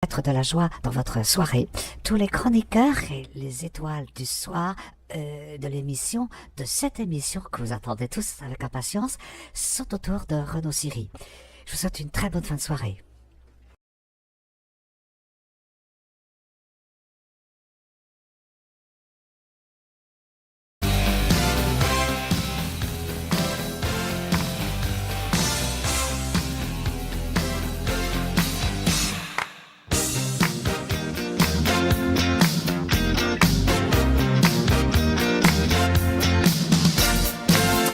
Être de la joie dans votre soirée. Tous les chroniqueurs et les étoiles du soir de l'émission, de cette émission que vous attendez tous avec impatience, sont autour de Renaud Siri. Je vous souhaite une très bonne fin de soirée.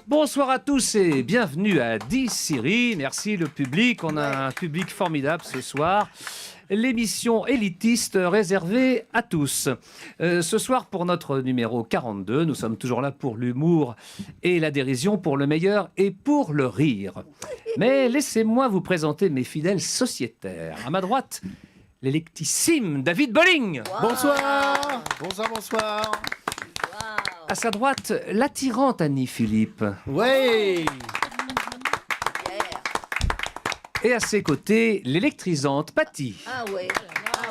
Bonsoir à tous et bienvenue à 10 Siri. Merci le public, on a un public formidable ce soir. L'émission élitiste réservée à tous. Ce soir pour notre numéro 42, nous sommes toujours là pour l'humour et la dérision, pour le meilleur et pour le rire. Mais laissez-moi vous présenter mes fidèles sociétaires. À ma droite, l'électissime David Bolling. Wow. Bonsoir. Bonsoir. À sa droite, l'attirante Annie Philippe. Ouais. Et à ses côtés, l'électrisante Patty. Ah ouais.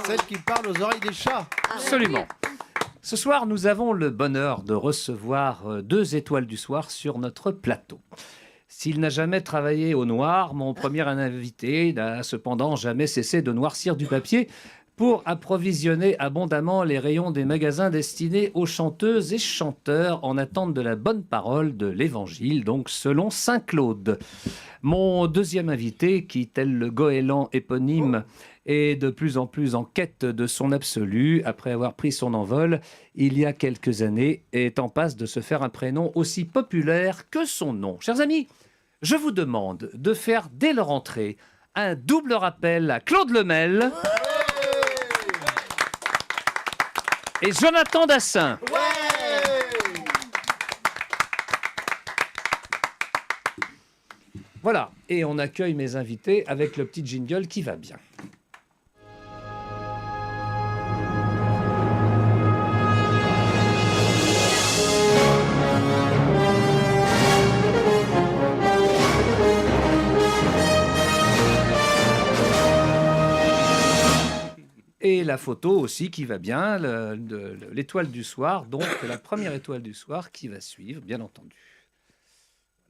Celle qui parle aux oreilles des chats. Absolument. Ce soir, nous avons le bonheur de recevoir 2 étoiles du soir sur notre plateau. S'il n'a jamais travaillé au noir, mon premier invité n'a cependant jamais cessé de noircir du papier pour approvisionner abondamment les rayons des magasins destinés aux chanteuses et chanteurs en attente de la bonne parole de l'Évangile, donc selon Saint Claude. Mon deuxième invité, qui, tel le goéland éponyme, est de plus en plus en quête de son absolu, après avoir pris son envol il y a quelques années, est en passe de se faire un prénom aussi populaire que son nom. Chers amis, je vous demande de faire dès leur entrée un double rappel à Claude Lemel et Jonathan Dassin. Voilà, et on accueille mes invités avec le petit jingle qui va bien. Et la photo aussi qui va bien, l'étoile du soir, donc la première étoile du soir qui va suivre, bien entendu.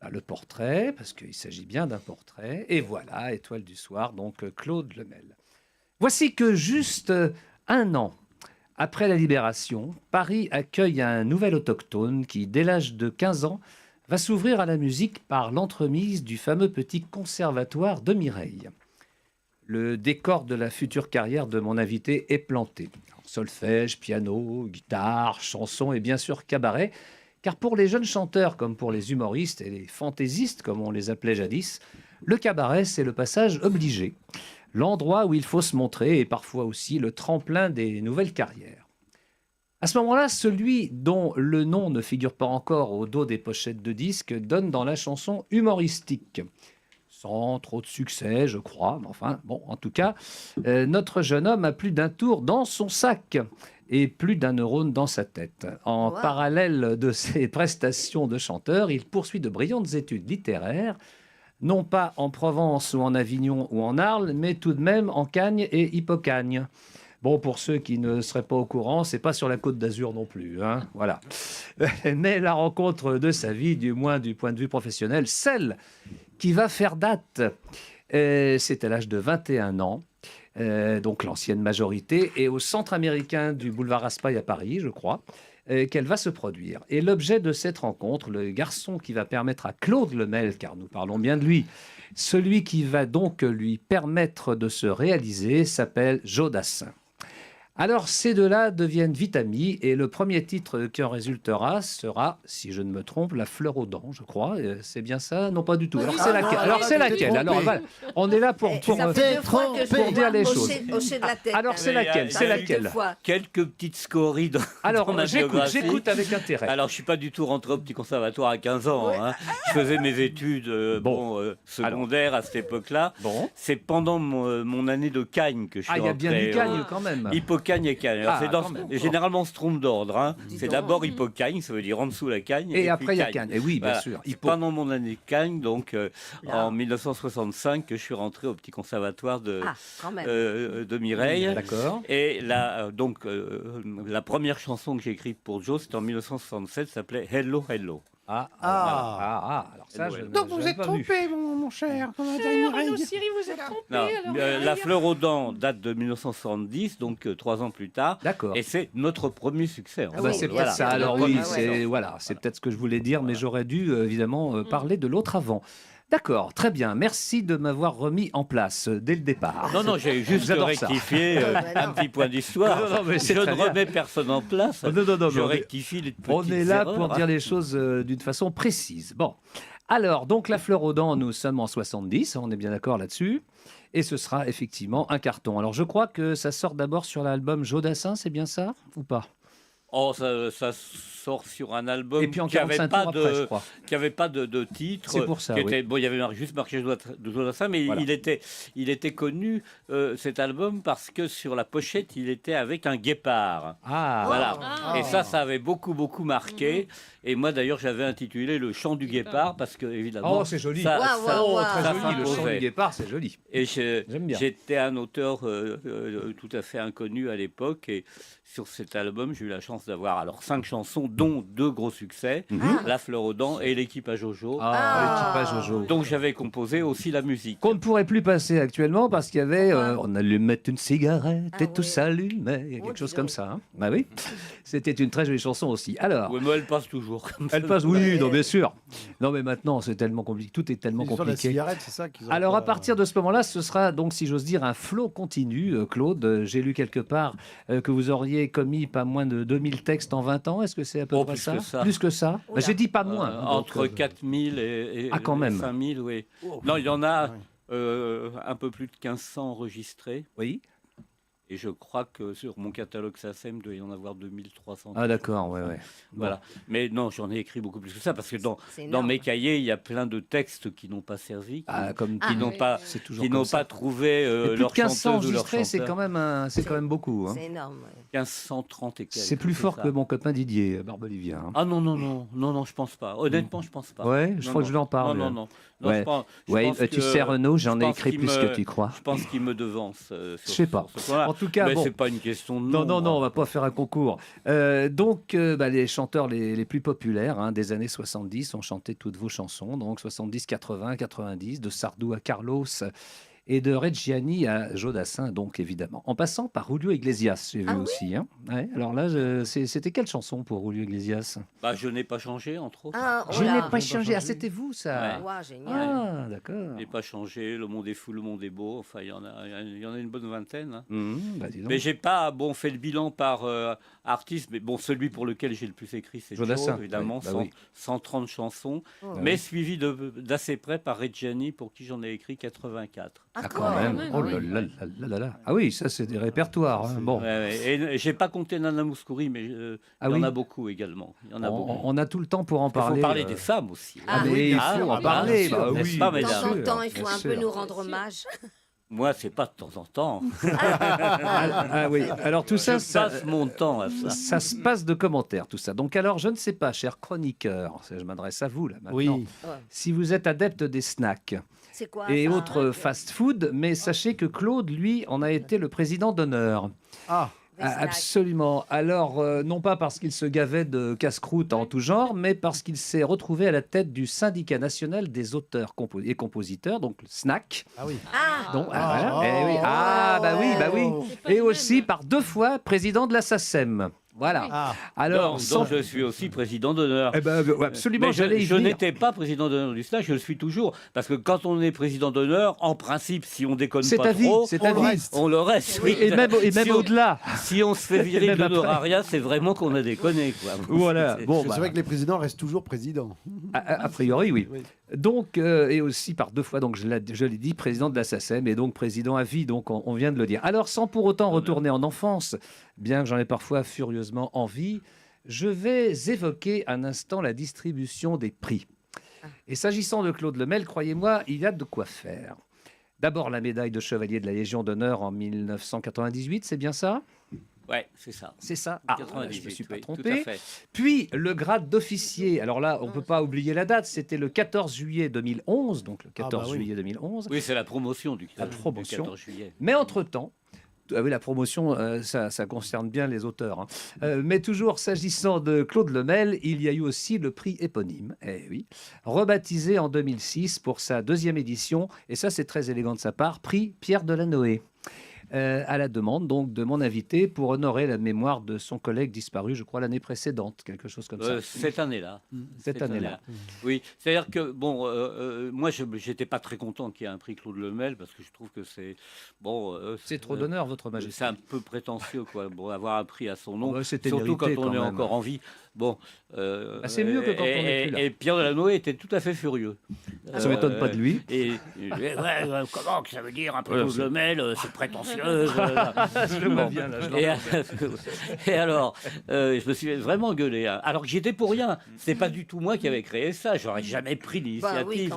Là, le portrait, parce qu'il s'agit bien d'un portrait. Et voilà, étoile du soir, donc Claude Lemel. Voici que juste un an après la Libération, Paris accueille un nouvel autochtone qui, dès l'âge de 15 ans, va s'ouvrir à la musique par l'entremise du fameux petit conservatoire de Mireille. Le décor de la future carrière de mon invité est planté. Solfège, piano, guitare, chanson et bien sûr cabaret. Car pour les jeunes chanteurs comme pour les humoristes et les fantaisistes comme on les appelait jadis, le cabaret c'est le passage obligé. L'endroit où il faut se montrer et parfois aussi le tremplin des nouvelles carrières. À ce moment-là, celui dont le nom ne figure pas encore au dos des pochettes de disques donne dans la chanson humoristique. Sans trop de succès, je crois. Mais enfin, bon, en tout cas, notre jeune homme a plus d'un tour dans son sac et plus d'un neurone dans sa tête. En parallèle de ses prestations de chanteur, il poursuit de brillantes études littéraires, non pas en Provence ou en Avignon ou en Arles, mais tout de même en Cagne et Hippocagne. Bon, pour ceux qui ne seraient pas au courant, c'est pas sur la Côte d'Azur non plus, hein, voilà. Mais la rencontre de sa vie, du moins du point de vue professionnel, celle qui va faire date, c'est à l'âge de 21 ans, donc l'ancienne majorité, et au centre américain du boulevard Raspail à Paris, je crois, qu'elle va se produire. Et l'objet de cette rencontre, le garçon qui va permettre à Claude Lemel, car nous parlons bien de lui, celui qui va donc lui permettre de se réaliser, s'appelle Joe Dassin. Alors, ces deux-là deviennent vite amis et le premier titre qui en résultera sera, si je ne me trompe, La fleur aux dents, je crois. C'est bien ça? Non, pas du tout. Alors, c'est laquelle? Alors, c'est laquelle? Alors, voilà. On est là pour dire les choses. Alors, c'est laquelle? C'est laquelle? Quelques petites scories dans ma biographie. J'écoute avec intérêt. Alors, je ne suis pas du tout rentré au petit conservatoire à 15 ans. Hein. Je faisais mes études secondaires à cette époque-là. Bon. C'est pendant mon année de Cagne que je suis rentré. Il y a bien du Cagne quand même. Hippocagne Hippocagne et Cagne. Alors, Ah, c'est dans, quand même. généralement, on se trompe d'ordre. Hein. Dis C'est donc. d'abord Hippocagne, ça veut dire en dessous la Cagne. Et après, puis il y a Cagne. Et oui, bien Voilà. sûr. C'est pendant mon année de Cagne, donc Là. en 1965, que je suis rentré au petit conservatoire Ah, quand même. de Mireille. D'accord. Et là, la première chanson que j'ai écrite pour Joe, c'était en 1967, s'appelait Hello, Hello. Alors ça, Donc, je Donc n'ai vous êtes pas vu. trompé, mon cher. Siri, vous êtes trompé. Non, la fleur aux dents date de 1970, donc 3 ans plus tard. D'accord. Et c'est notre premier succès. Ah bah, Oui, c'est bien peut-être sûr. ça. Alors Ah oui, ouais. c'est peut-être ce que je voulais dire, mais j'aurais dû évidemment parler de l'autre avant. D'accord, très bien. Merci de m'avoir remis en place dès le départ. Non, j'ai juste J'adore ça. rectifié bah un non. petit point d'histoire. Non, mais c'est Je très ne bien. remets personne en place. Non, Je mais rectifie les petites on est là erreurs, pour hein. dire les choses d'une façon précise. Bon, alors, donc la fleur aux dents, nous sommes en 70, on est bien d'accord là-dessus. Et ce sera effectivement un carton. Alors, je crois que ça sort d'abord sur l'album Jodassin, c'est bien ça ou pas? Oh, ça sort sur un album Et puis en qui n'avait 45 pas, tours après, je crois. de titre. C'est pour ça, qui oui. était, bon, il y avait juste marqué de Jodassin, mais Voilà. il était connu, cet album, parce que sur la pochette, il était avec un guépard. Ah, Voilà. Ah. Et ça avait beaucoup marqué. Et moi, d'ailleurs, j'avais intitulé Le chant du guépard, parce que, évidemment. Oh, c'est joli. Ça- Waouh, ça- waouh, waouh. très ça joli, le chant s'imposait. du guépard, c'est joli. Et J'aime bien. j'étais un auteur tout à fait inconnu à l'époque. Et sur cet album, j'ai eu la chance d'avoir alors 5 chansons, dont 2 gros succès, La fleur aux dents et L'équipe à Jojo. Ah, l'équipage Jojo. Donc j'avais composé aussi la musique. Qu'on ne pourrait plus passer actuellement parce qu'il y avait on allumait une cigarette Ah et tout oui. s'allumait, il y a Oh, quelque chose dis comme donc. ça. Hein. Bah oui, c'était une très jolie chanson aussi. Alors, Oui, mais elle passe toujours. comme ça. elle passe, oui, non, bien sûr. Non, mais maintenant c'est tellement compliqué, tout est tellement Sur la compliqué. cigarette, c'est ça qu'ils ont Alors pas- à partir de ce moment-là, ce sera donc, si j'ose dire, un flot continu, Claude. J'ai lu quelque part que vous auriez commis pas moins de 2000 textes en 20 ans. Est-ce que c'est à peu Oh, près plus ça? que ça. Plus que ça. Bah, j'ai dit pas moins. Donc, Entre 4000 et Ah, quand même. 5000, oui. Oh. Non, il y en a Ouais. un peu plus de 1500 enregistrés. oui. Et je crois que sur mon catalogue SACEM, il doit y en avoir 2300. Ah d'accord, ouais, ouais. Voilà. Mais non, j'en ai écrit beaucoup plus que ça, parce que dans C'est dans énorme. mes cahiers, il y a plein de textes qui n'ont pas servi, Ah, comme Ah, qui n'ont oui. pas, c'est toujours qui comme n'ont ça. pas trouvé Et plus de leur 1500 chanteuse ou leur enregistrés, c'est chanteur. quand même beaucoup. Hein. C'est énorme. ouais. 1530 et quelques. C'est plus fort ça. que mon copain Didier Barbelivien. Hein. Ah non, je pense pas. Honnêtement, je pense pas. Ouais, je Non, crois que je lui en parle. Non, Ouais. je pense Ouais, tu que- sais Renaud, j'en ai pense écrit qu'il plus me- que tu crois. Je pense qu'il me devance. Je sais pas. sur ce point-là. En tout cas, Mais bon. c'est pas une question de Non, nom. on va pas faire un concours. Donc, les chanteurs les plus populaires des années 70 ont chanté toutes vos chansons, donc 70, 80, 90, de Sardou à Carlos et de Reggiani à Jodassin, donc évidemment. En passant par Julio Iglesias, j'ai vu Ah oui aussi. Hein. Ouais, alors là, c'était quelle chanson pour Julio Iglesias? Bah, je n'ai pas changé, entre autres. Ah, oh Je là. n'ai pas changé. Ah, c'était vous, ça. Ouais. Ouah, génial. Ah, d'accord. Je n'ai pas changé. Le monde est fou, le monde est beau. Enfin, il y en a une bonne vingtaine. Hein. Bah, dis donc. Mais j'ai pas fait le bilan par artiste, mais bon, celui pour lequel j'ai le plus écrit, c'est Jodassin, Joe, évidemment, oui, bah oui. 130 chansons, Oh. mais suivi d'assez près par Reggiani, pour qui j'en ai écrit 84. Ah, quand quand même. même, Oh oui. là là là là là. Ah oui, ça, c'est des répertoires. Hein. Bon. Ouais, ouais. Et j'ai pas compté Nana Mouskouri, mais Ah il y en oui. a beaucoup également. Il y en a beaucoup. On a tout le temps pour en Il faut parler. parler des femmes aussi. Ah mais oui, il bien faut sûr, en bien parler. sûr, Bah n'est-ce oui, pas, De mesdames temps en sûr, temps, il faut bien un peu sûr. nous rendre hommage. Moi, c'est pas de temps en temps. Ah oui, alors tout ça, Je passe mon temps à ça. ça se passe de commentaires, tout ça. Donc alors, je ne sais pas, cher chroniqueur, je m'adresse à vous là maintenant, Oui. si vous êtes adepte des snacks C'est quoi et ça autres fast-food, mais sachez que Claude, lui, en a été le président d'honneur. Ah, Des Ah, snacks. absolument. Alors, non pas parce qu'il se gavait de casse-croûte en tout genre, mais parce qu'il s'est retrouvé à la tête du syndicat national des auteurs et compositeurs, donc le SNAC. ah oui. Ah, Donc, Ah, voilà. Eh oui. oh. Ah, bah oui, bah oui. Oh. C'est pas Et le aussi même. par 2 fois président de la SACEM. Voilà. Ah, Alors, Donc, je suis aussi président d'honneur. Eh ben, absolument, Mais j'allais y je venir. n'étais pas président d'honneur du SNAC, je le suis toujours. Parce que quand on est président d'honneur, en principe, si on déconne C'est pas ta vie, trop, c'est on ta le vie. reste. on le reste. Oui. Et même Si on- au-delà. Si on se fait virer Même de après. l'honoraria, c'est vraiment qu'on a déconné. Quoi. Voilà. C'est- Bon, c'est bah, vrai que les présidents restent toujours présidents. a priori, oui. Oui. Donc, et aussi par 2 fois, donc je l'ai dit, président de la SACEM et donc président à vie, donc on vient de le dire. Alors, sans pour autant retourner en enfance, bien que j'en ai parfois furieusement envie, je vais évoquer un instant la distribution des prix. Et s'agissant de Claude Lemel, croyez-moi, il y a de quoi faire. D'abord, la médaille de chevalier de la Légion d'honneur en 1998, c'est bien ça? Ouais, c'est ça. C'est ça. 98, je me suis pas oui, trompé. tout à fait. Puis le grade d'officier. Alors là, on ne peut pas oublier la date. C'était le 14 juillet 2011. Donc le 14 oui. juillet 2011. Oui, c'est la promotion du La promotion. 14 juillet. Mais entre-temps, oui, la promotion, ça concerne bien les auteurs. Hein. Mais toujours, s'agissant de Claude Lemel, il y a eu aussi le prix éponyme, oui, rebaptisé en 2006 pour sa 2e édition. Et ça, c'est très élégant de sa part, prix Pierre Delanoë. À la demande donc de mon invité pour honorer la mémoire de son collègue disparu, je crois, l'année précédente, quelque chose comme ça. Cette année-là. Cette année-là. Oui, c'est-à-dire que, bon, moi, je n'étais pas très content qu'il y ait un prix Claude Lemel, parce que je trouve que c'est... Bon, c'est trop d'honneur, Votre Majesté. C'est un peu prétentieux, quoi, bon, avoir un prix à son nom, Oh bah, c'était surtout mérité, quand on est même. encore en vie. Bon, c'est mieux que quand on est plus là. Et Pierre Delanoë était tout à fait furieux. Ça ne m'étonne pas de lui. Et comment que ça veut dire un prix Claude Lemel, c'est prétentieux. Je le vois bien, là, je l'entends. Et alors, je me suis vraiment gueulé. Hein. Alors que j'étais pour rien. C'est pas du tout moi qui avais créé ça. J'aurais jamais pris l'initiative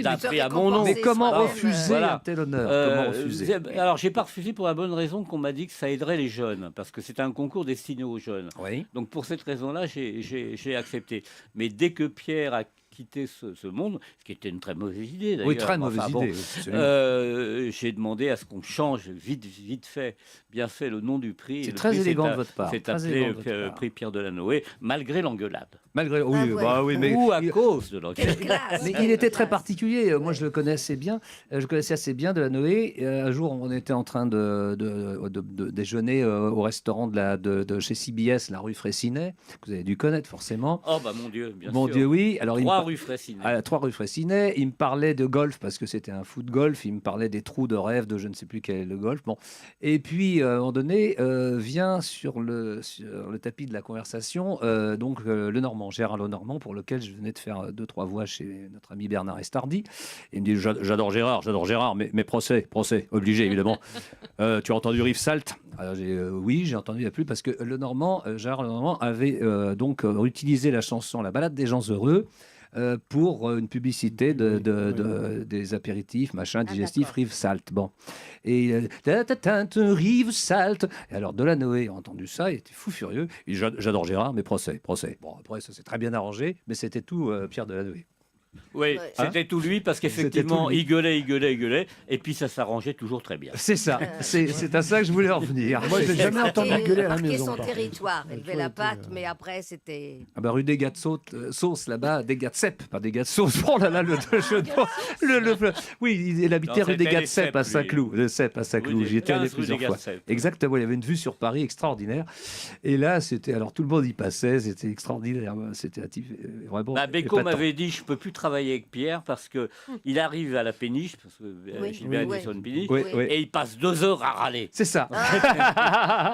d'un prix à mon nom. Mais comment Alors, refuser un tel honneur Comment refuser Alors, j'ai pas refusé pour la bonne raison qu'on m'a dit que ça aiderait les jeunes, parce que c'est un concours destiné aux jeunes. Oui. Donc, pour cette raison-là, j'ai accepté. Mais dès que Pierre a quitté ce monde, ce qui était une très mauvaise idée d'ailleurs. Oui, très mauvaise idée. J'ai demandé à ce qu'on change vite fait, bien fait le nom du prix. C'est très élégant de votre part. C'est appelé prix Pierre Delanoë, malgré l'engueulade. Malgré, oui, mais ou à cause de l'engueulade. Mais il était très particulier. Moi, je le connaissais bien. Je connaissais assez bien Delanoë. Un jour, on était en train de déjeuner au restaurant de chez CBS, la rue Fraissinet, que vous avez dû connaître forcément. Oh, bah mon Dieu, bien sûr. Mon Dieu, oui. Alors, 3 rue Fraissinet. 3 rue Fraissinet. Il me parlait de golf parce que c'était un foot golf. Il me parlait des trous de rêve de je ne sais plus quel est le golf. Bon. Et puis, à un moment donné, vient sur le tapis de la conversation donc le Normand, Gérard Lenormand, pour lequel je venais de faire 2-3 voix chez notre ami Bernard Estardi. Il me dit j'adore Gérard, mais procès, obligé évidemment. Tu as entendu Rive Salt? Alors, oui, j'ai entendu la plus parce que Gérard Lenormand avait donc utilisé la chanson La Balade des gens heureux pour une publicité des apéritifs, digestifs, Rive Salt. Bon. Et Rive Salt. Et alors Delanoë a entendu ça, il était fou furieux. Il dit j'adore Gérard, mais procès. Bon, après, ça s'est très bien arrangé, mais c'était tout Pierre Delanoë. Oui, c'était tout lui, parce qu'effectivement, il gueulait, et puis ça s'arrangeait toujours très bien. C'est ça, c'est à ça que je voulais en venir. Moi, je n'ai jamais entendu gueuler à la maison. Son territoire, élever la patte, mais après, c'était... Ah bah, rue des Gats de Sauce, là-bas, des Gats de Cep, pas des Gats de Sauce. Oh là là, oui, il habitait rue des Gats de Cep à Saint-Cloud. J'y étais allé plusieurs fois. Exactement, il y avait une vue sur Paris extraordinaire. Et là, alors tout le monde y passait, c'était extraordinaire. C'était vraiment. Beko m'avait dit je peux plus travailler avec Pierre parce que il arrive à la péniche, parce que Gilbert était sur une péniche, et il passe 2 heures à râler. C'est ça.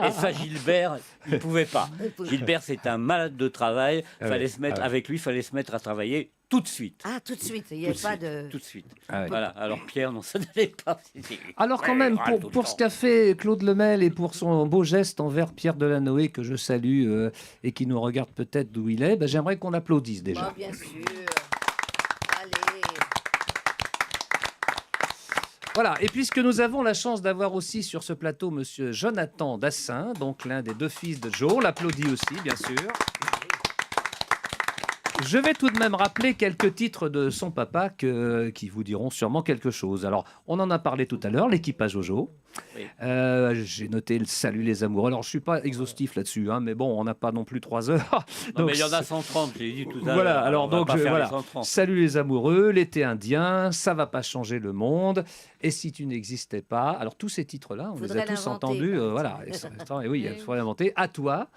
Et ça, Gilbert, il pouvait pas. Gilbert, c'est un malade de travail. Avec lui, il fallait se mettre à travailler tout de suite. Ah, tout de suite, il n'y avait pas de... Tout de suite. Voilà. Alors Pierre, non, ça n'allait pas. Alors quand même, pour ce qu'a fait Claude Lemel et pour son beau geste envers Pierre Delanoë, que je salue et qui nous regarde peut-être d'où il est, j'aimerais qu'on l'applaudisse déjà. Oh, bien sûr. Allez. Voilà, et puisque nous avons la chance d'avoir aussi sur ce plateau monsieur Jonathan Dassin, donc l'un des 2 fils de Joe, on l'applaudit aussi, bien sûr. Je vais tout de même rappeler quelques titres de son papa qui vous diront sûrement quelque chose. Alors, on en a parlé tout à l'heure, l'équipe à Jojo. Oui. J'ai noté le Salut les amoureux. Alors, je ne suis pas exhaustif là-dessus, mais bon, on n'a pas non plus 3 heures. Non, mais il y en a 130, j'ai dit tout à l'heure. Voilà, alors donc, voilà. Salut les amoureux, l'été indien, ça va pas changer le monde, et si tu n'existais pas. Alors, tous ces titres-là, on les a tous entendus. Voilà, et oui, il faut l'inventer. À toi,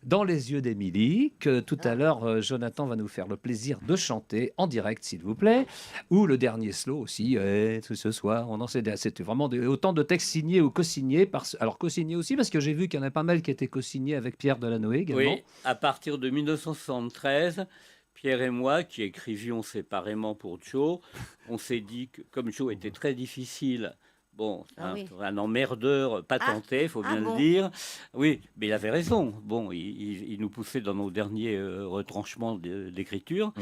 Dans les yeux d'Émilie, que tout à l'heure, Jonathan va nous faire le plaisir de chanter en direct, s'il vous plaît. Ou le dernier slow aussi, ce soir. C'était vraiment autant de textes signés ou co-signés. Alors, co-signés aussi, parce que j'ai vu qu'il y en a pas mal qui étaient co-signés avec Pierre Delanoë également. Oui, à partir de 1973, Pierre et moi, qui écrivions séparément pour Joe, on s'est dit que comme Joe était très difficile... Bon, un emmerdeur patenté, il faut bien le dire. Oui, mais il avait raison. Bon, il nous poussait dans nos derniers retranchements d'écriture.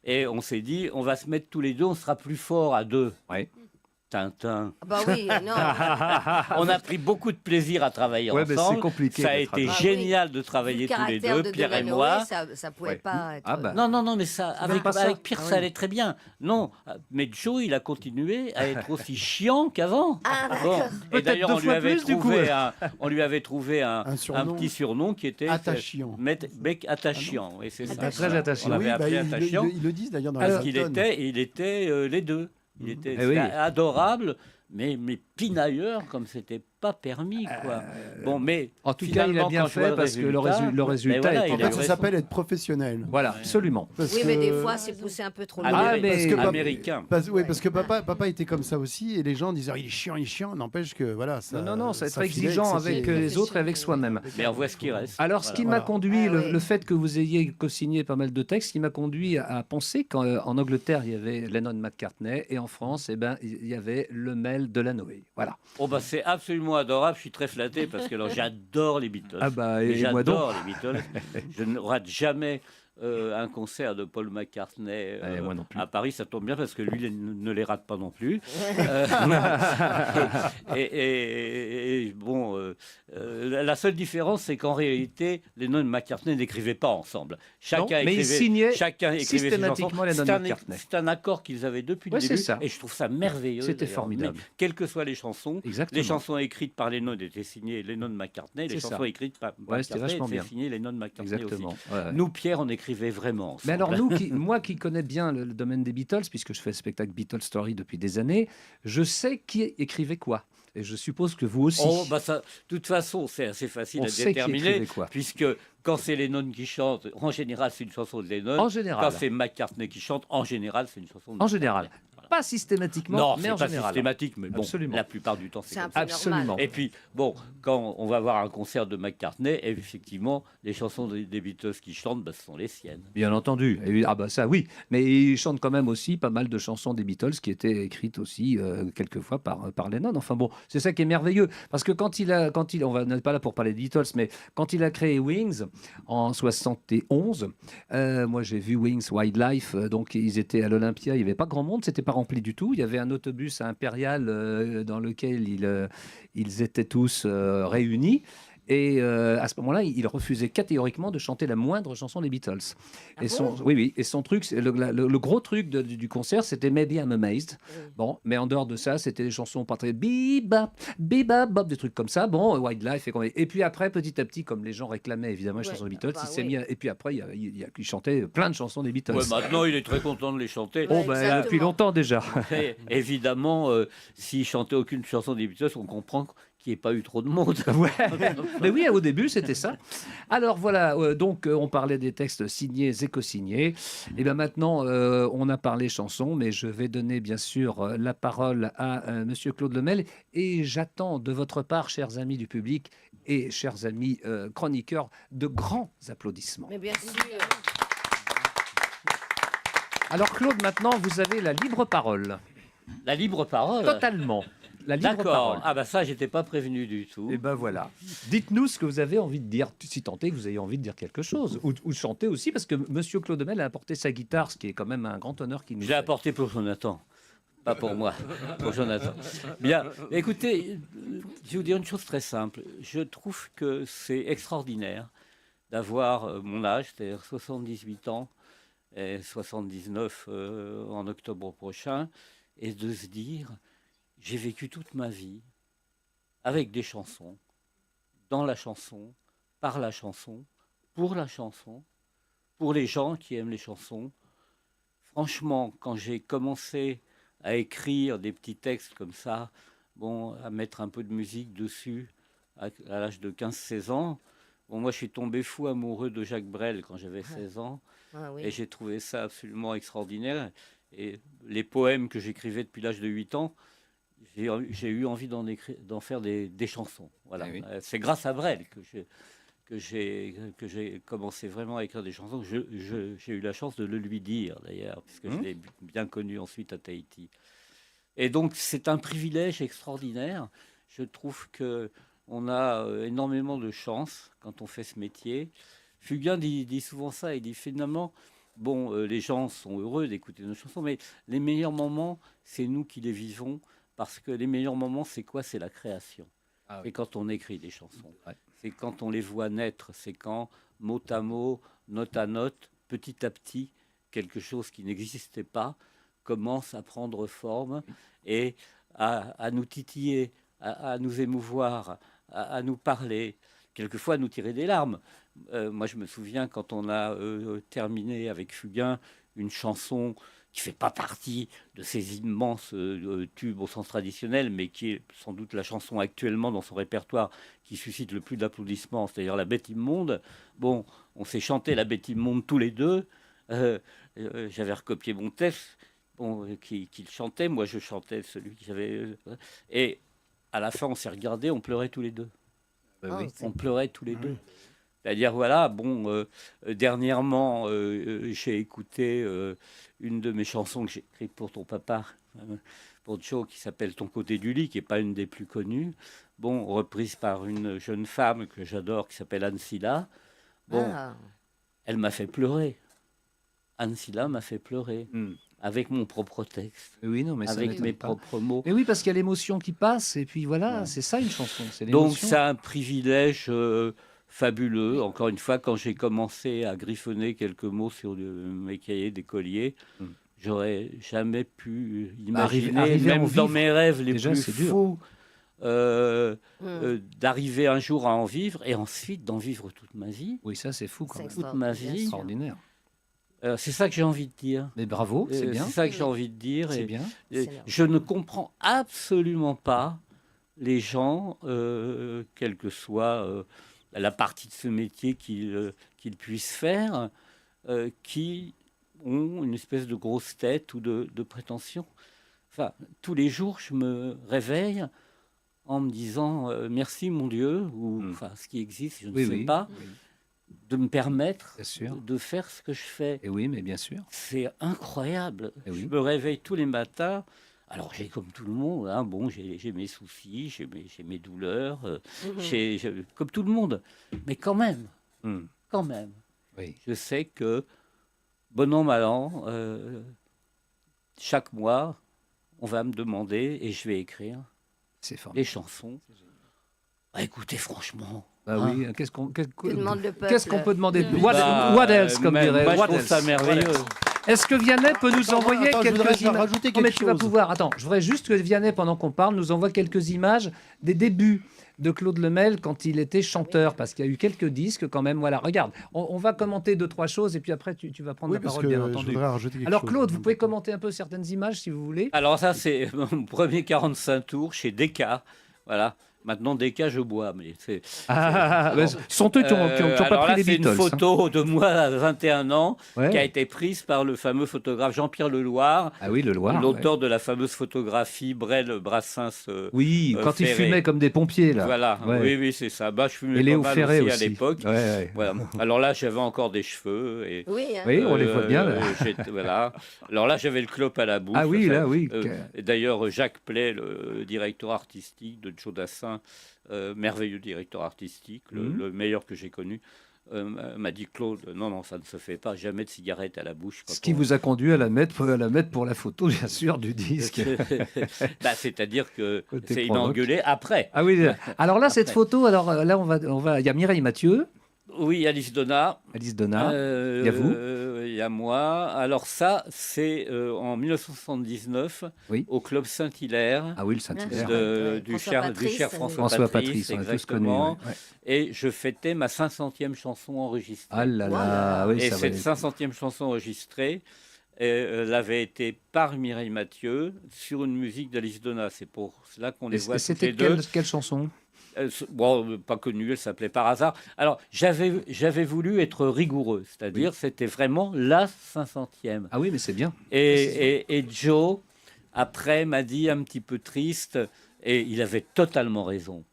Et on s'est dit, on va se mettre tous les deux, on sera plus forts à 2. Ouais. Tintin. Ah bah oui, non. On a pris beaucoup de plaisir à travailler Ouais, mais ensemble. c'est compliqué. Ça a d'être été adorable. génial de Vu travailler le tous les caractère deux, de Pierre et Delanoë, moi. ça pouvait Ouais. pas être... Ah bah. Non, mais ça, avec, pas ça avec Pierre, Ah ça oui. allait très bien. Non, mais Joe, il a continué à être aussi chiant qu'avant. Ah, Bon. d'accord. Et Peut-être d'ailleurs, deux on lui fois avait plus, du coup. on lui avait trouvé Un surnom. petit surnom qui était Attachant. Bec attachant. Et c'est ça. Attachant. Très attachant. On l'avait appelé attachant. ils le disent d'ailleurs dans Parce la qu'il Hilton. était les deux. Il était Eh oui. adorable, mais pinailleur comme c'était pas permis, quoi. Bon, mais En tout cas, il a finalement, bien quand je vois fait parce que le ben résultat voilà, était En il a fait, eu ça raison. s'appelle être professionnel. Voilà, absolument. Parce Oui, mais des que- fois, c'est poussé un peu trop Ah, loin. mais- parce que américain. Parce que papa était comme ça aussi, et les gens disaient il est chiant. N'empêche que voilà. Ça, Non, ça va être ça filait, exigeant que c'était- avec les autres et avec soi-même. Mais on voit ce qui reste. Alors, ce qui Voilà. m'a conduit, Ah, oui. le fait que vous ayez co-signé pas mal de textes, qui m'a conduit à penser qu'en Angleterre, il y avait Lennon-McCartney, et en France, il y avait le Mel Delanoë. Voilà. Oh bah c'est absolument adorable, je suis très flatté parce que alors, j'adore les Beatles. Ah bah, Et et moi donc. j'adore les Beatles. Je ne rate jamais un concert de Paul McCartney Moi non plus. à Paris, ça tombe bien parce que lui ne les rate pas non plus. Et bon, la seule différence, c'est qu'en réalité, Lennon et McCartney n'écrivaient pas ensemble. Chacun mais ils écrivait, signaient chacun écrivait ses systématiquement chansons. Lennon C'est un- McCartney. C'est un accord qu'ils avaient depuis le Ouais, c'est début, ça. et je trouve ça merveilleux. C'était d'ailleurs. formidable. Mais quelles que soient les chansons, Exactement. les chansons écrites par Lennon étaient signées Lennon-McCartney, les C'est chansons ça. écrites par Ouais, c'était McCartney vachement étaient bien. signées Lennon-McCartney aussi. Exactement. Ouais. Nous, Pierre, on écrivait vraiment ensemble. Mais alors, moi qui connais bien le domaine des Beatles, puisque je fais le spectacle Beatles Story depuis des années, je sais qui écrivait quoi. Et je suppose que vous aussi. Oh, bah ça, de toute façon, c'est assez facile On à sait qui déterminer, écrivait quoi. puisque quand c'est Lennon qui chante, en général, c'est une chanson de Lennon. En général. Quand c'est McCartney qui chante, en général, c'est une chanson de En général. McCartney. Voilà. Pas systématiquement, Non, mais c'est en pas général. systématique, mais bon, Absolument. la plupart du temps, c'est C'est comme un ça. peu Absolument. normal. Et puis, bon, quand on va voir un concert de McCartney, effectivement, les chansons des Beatles qui chantent, bah, ce sont les siennes. Bien entendu. Et, ah bah ça oui. Mais il chante quand même aussi pas mal de chansons des Beatles qui étaient écrites aussi quelquefois par Lennon. Enfin bon, c'est ça qui est merveilleux. Parce que on n'est pas là pour parler des Beatles, mais quand il a créé Wings en 71, moi j'ai vu Wings Wildlife, donc ils étaient à l'Olympia, il n'y avait pas grand monde, c'était pas rempli du tout. Il y avait un autobus impérial dans lequel ils étaient tous réunis. Et à ce moment-là, il refusait catégoriquement de chanter la moindre chanson des Beatles. Ah Et son truc, le gros truc du concert, c'était Maybe I'm Amazed. Bon, mais en dehors de ça, c'était des chansons pas très bebop, bebop, des trucs comme ça. Bon, Wildlife et puis après, petit à petit, comme les gens réclamaient évidemment les Ouais, chansons des Beatles, bah il s'est oui. mis. Et puis après, il chantait plein de chansons des Beatles. Ouais, maintenant, il est très content de les chanter. Oh, ben, Exactement. depuis longtemps déjà. Et évidemment, s'il chantait aucune chanson des Beatles, on comprend qu'il n'y ait pas eu trop de monde. Ouais. Mais oui, au début, c'était ça. Alors voilà, donc on parlait des textes signés et co-signés. Et bien maintenant, on a parlé chansons, mais je vais donner bien sûr la parole à Monsieur Claude Lemel. Et j'attends de votre part, chers amis du public et chers amis chroniqueurs, de grands applaudissements. Mais bien sûr. Alors Claude, maintenant, vous avez la libre parole. La libre parole. Totalement. La libre D'accord. parole. Ah bah ça, j'étais pas prévenu du tout. Et ben voilà. Dites-nous ce que vous avez envie de dire, si tant est que vous ayez envie de dire quelque chose, ou chanter aussi, parce que Monsieur Claude Lemel a apporté sa guitare, ce qui est quand même un grand honneur qu'il nous Je l'ai fait. apporté pour Jonathan. Pas pour moi, pour Jonathan. Bien, écoutez, je vais vous dire une chose très simple. Je trouve que c'est extraordinaire d'avoir mon âge, c'est-à-dire 78 ans, et 79 en octobre prochain, et de se dire, j'ai vécu toute ma vie avec des chansons, dans la chanson, par la chanson, pour les gens qui aiment les chansons. Franchement, quand j'ai commencé à écrire des petits textes comme ça, bon, à mettre un peu de musique dessus, à l'âge de 15-16 ans, bon, moi je suis tombé fou amoureux de Jacques Brel quand j'avais 16 ans, Ah oui. et j'ai trouvé ça absolument extraordinaire. Et les poèmes que j'écrivais depuis l'âge de 8 ans, j'ai eu envie d'en faire des chansons. Voilà. Ah oui. C'est grâce à Brel que j'ai commencé vraiment à écrire des chansons. J'ai eu la chance de le lui dire, d'ailleurs, puisque je l'ai bien connu ensuite à Tahiti. Et donc, c'est un privilège extraordinaire. Je trouve qu'on a énormément de chance quand on fait ce métier. Fugain dit souvent ça, il dit finalement, bon, les gens sont heureux d'écouter nos chansons, mais les meilleurs moments, c'est nous qui les vivons, parce que les meilleurs moments, c'est quoi? C'est la création. Ah oui. C'est quand on écrit des chansons. Ouais. C'est quand on les voit naître. C'est quand, mot à mot, note à note, petit à petit, quelque chose qui n'existait pas commence à prendre forme et à nous titiller, à nous émouvoir, à nous parler, quelquefois à nous tirer des larmes. Moi, je me souviens quand on a terminé avec Fugain une chanson qui ne fait pas partie de ces immenses tubes au sens traditionnel, mais qui est sans doute la chanson actuellement dans son répertoire qui suscite le plus d'applaudissements, c'est-à-dire La Bête Immonde. Bon, on s'est chanté La Bête Immonde tous les deux. J'avais recopié mon texte, qu'il chantait, moi je chantais celui que j'avais... et à la fin, on s'est regardé, on pleurait tous les deux. Oui. On pleurait tous les deux. C'est-à-dire, voilà, bon, dernièrement, j'ai écouté une de mes chansons que j'ai écrite pour ton papa, pour Joe, qui s'appelle Ton côté du lit, qui n'est pas une des plus connues. Bon, reprise par une jeune femme que j'adore, qui s'appelle Anne Silla. Bon, elle m'a fait pleurer. Anne Silla m'a fait pleurer. Avec mon propre texte, Oui, non, mais ça avec m'étonne mes pas. propres mots. Et oui, parce qu'il y a l'émotion qui passe, et puis voilà, c'est ça une chanson. C'est Donc l'émotion. c'est un privilège fabuleux. Encore une fois, quand j'ai commencé à griffonner quelques mots sur mes cahiers d'écolier, j'aurais jamais pu imaginer, Arriver à même en dans vivre. mes rêves les Déjà, plus c'est dur. fous, d'arriver un jour à en vivre et ensuite d'en vivre toute ma vie. Oui, ça c'est fou quand C'est même. Toute ma Bien vie. sûr. Extraordinaire. C'est ça que j'ai envie de dire. Mais bravo, c'est bien. C'est ça que j'ai envie de dire. C'est Et- bien. et C'est je ne comprends absolument pas les gens, quelle que soit la partie de ce métier qu'ils puissent faire, qui ont une espèce de grosse tête ou de prétention. Enfin, tous les jours, je me réveille en me disant merci mon Dieu, ou enfin ce qui existe, je ne Oui, sais oui. pas, de me permettre Bien sûr. de faire ce que je fais. Et oui, mais bien sûr. C'est incroyable. Eh oui. Je me réveille tous les matins. Alors, j'ai comme tout le monde, hein, bon, j'ai mes soucis, j'ai mes douleurs, comme tout le monde. Mais quand même, Oui. je sais que, bon an, mal an, chaque mois, on va me demander et je vais écrire C'est des formidable. chansons. Bah, écoutez, franchement. Bah hein. oui, qu'est-ce qu'on Que demande le peuple qu'est-ce qu'on peut demander Mm. what else, comme Moi, dirait je what trouve else. ça merveilleux. Est-ce que Vianney peut nous envoyer attends, je voudrais quelques images rajouter Non, mais quelque tu vas chose. pouvoir. Attends, je voudrais juste que Vianney, pendant qu'on parle, nous envoie quelques images des débuts de Claude Lemel quand il était chanteur, parce qu'il y a eu quelques disques quand même. Voilà, regarde, on va commenter 2-3 choses et puis après tu vas prendre Oui, la parce parole, que bien je entendu. voudrais rajouter quelque Alors chose. Claude, vous pouvez commenter un peu certaines images si vous voulez. Alors ça, c'est mon premier 45 tours chez Decca. Voilà. Maintenant, Decca, je bois. Mais c'est... Ce sont eux qui n'ont pas alors pris là, les c'est Beatles. une photo de moi à 21 ans Ouais. qui a été prise par le fameux photographe Jean-Pierre Leloir, Ah oui, le Loir. l'auteur de la fameuse photographie Brel Brassens. Oui, quand ils Ferré. fumaient comme des pompiers là. Voilà, Ouais. oui, c'est ça. Bah, je fumais Et Léo pas mal Ferré aussi, aussi à l'époque. Ouais, ouais. Voilà. Alors là, j'avais encore des cheveux. Et, Oui, hein. Oui, on les voit bien. Là. voilà. Alors là, j'avais le clope à la bouche. Ah oui, Enfin, là, oui. et d'ailleurs, Jacques Play, le directeur artistique de Joe Dassin, merveilleux directeur artistique, le meilleur que j'ai connu, m'a dit Claude, non, ça ne se fait pas, jamais de cigarette à la bouche. Ce qui vous a conduit à la mettre pour la photo, bien sûr, du disque. Bah, c'est-à-dire que Côté c'est provoque. inauguré après. Ah oui. Alors là, cette Après. photo, alors là, on va. Il y a Mireille Mathieu, Oui, Alice Donna. Alice Donna. Il y a vous. Il y a moi. Alors ça, c'est en 1979 Oui. au Club Saint-Hilaire. Ah oui, le Saint-Hilaire. Du François cher Patrice, François François Patrice, Patrice, on a tous connu. exactement. Ouais. Et je fêtais ma 500e chanson enregistrée. Ah là là, Voilà. oui, Et ça cette va. 500e chanson enregistrée, elle avait été par Mireille Mathieu sur une musique d'Alice Donna. C'est pour cela qu'on les voit toutes C'était les deux. quelle chanson? Bon, pas connue, elle s'appelait Par hasard. Alors, j'avais voulu être rigoureux, c'est-à-dire c'était vraiment la 500e. Ah oui, mais c'est bien. Et Joe, après, m'a dit un petit peu triste, et il avait totalement raison.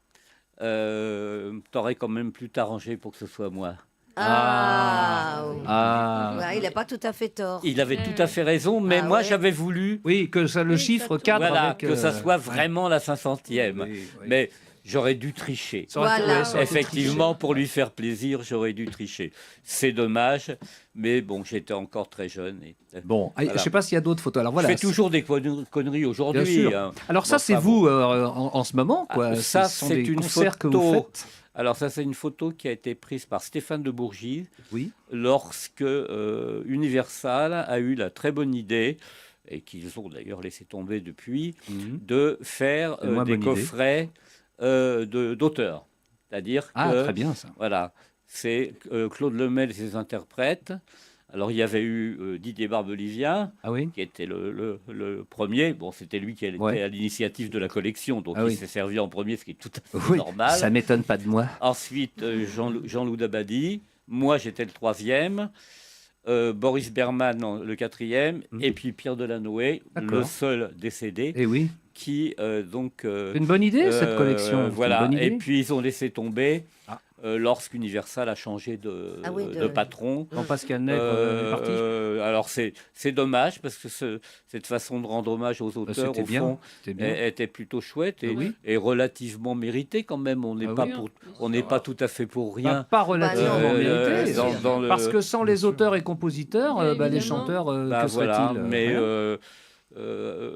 T'aurais quand même pu t'arranger pour que ce soit moi. Ah, oui. Ah. Ouais, il n'a pas tout à fait tort. Il avait tout à fait raison, mais Ah moi ouais. j'avais voulu Oui, que ça, le chiffre cadre voilà, avec. que ça soit vraiment la 500e. Oui, oui. Mais J'aurais dû tricher. Ça aurait été- Voilà. ouais, ça aurait été Effectivement, pour lui faire plaisir, j'aurais dû tricher. C'est dommage, mais bon, j'étais encore très jeune. Bon, Voilà. je ne sais pas s'il y a d'autres photos. Alors voilà. je fais toujours des conneries Bien aujourd'hui. sûr. hein. Alors ça, Bon, c'est enfin, vous en ce moment, quoi. Ah, ça, Ce sont c'est des une concerts que vous photo. faites. Alors ça, c'est une photo qui a été prise par Stéphane de Bourgie Oui. lorsque Universal a eu la très bonne idée, et qu'ils ont d'ailleurs laissé tomber depuis, de faire C'est une moins des bonne idée. coffrets d'auteurs. C'est-à-dire Ah, que très bien ça. voilà, c'est Claude Lemel et ses interprètes. Alors il y avait eu Didier Barbelivien, Ah oui. qui était le premier. Bon, c'était lui qui était Ouais. à l'initiative de la collection, donc Ah il oui. s'est servi en premier, ce qui est tout à fait Oui. normal. Ça m'étonne pas de moi. Ensuite, Jean-Loup Dabadi. Moi, j'étais le troisième. Boris Berman, le quatrième. Et puis Pierre Delanoë, le D'accord. seul décédé, Eh oui. qui C'est une bonne idée cette collection. C'est une Voilà. bonne idée. Et puis, ils ont laissé tomber Ah. lorsqu'Universal a changé de patron. Quand Pascal Nègre est parti. Alors c'est dommage parce que cette façon de rendre hommage aux auteurs C'était au bien. fond C'était bien. était plutôt chouette et, Ah oui. et relativement méritée quand même. On n'est Ah pas oui. on n'est pas tout à fait pour rien. Pas relativement non, mérité. dans le- Parce que sans les auteurs et compositeurs, les Évidemment. chanteurs, Bah, que voilà, serait-il mais Rien.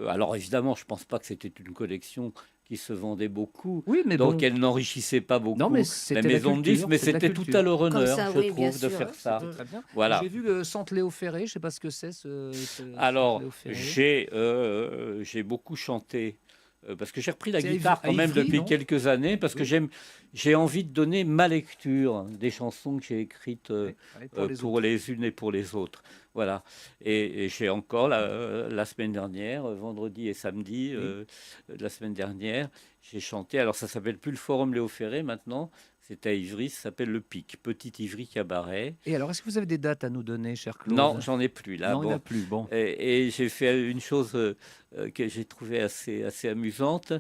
alors évidemment, je pense pas que c'était une collection qui se vendait beaucoup. Oui, mais Donc bon. elle n'enrichissait pas beaucoup Non, mais la c'était la maison de culture, disques, mais c'est de la c'était tout culture. à leur honneur, ça, je oui, bien trouve, de sûr, faire ça. c'était Très bien. Voilà. J'ai vu le Centre Léo Ferré, je ne sais pas ce que c'est. Alors, Léo Ferré. j'ai beaucoup chanté parce que j'ai repris la C'est à guitare à quand même Ivry, depuis non quelques années parce que j'ai envie de donner ma lecture des chansons que j'ai écrites pour les unes et pour les autres. Voilà. Et j'ai encore la semaine dernière, vendredi et samedi, la semaine dernière, j'ai chanté. Alors ça s'appelle plus le Forum Léo Ferré maintenant. C'est à Ivry, ça s'appelle le PIC, Petit Ivry Cabaret. Et alors, est-ce que vous avez des dates à nous donner, cher Claude? Non, j'en ai plus là. Non, il n'y en Bon. a plus. Bon. Et j'ai fait une chose que j'ai trouvée assez amusante.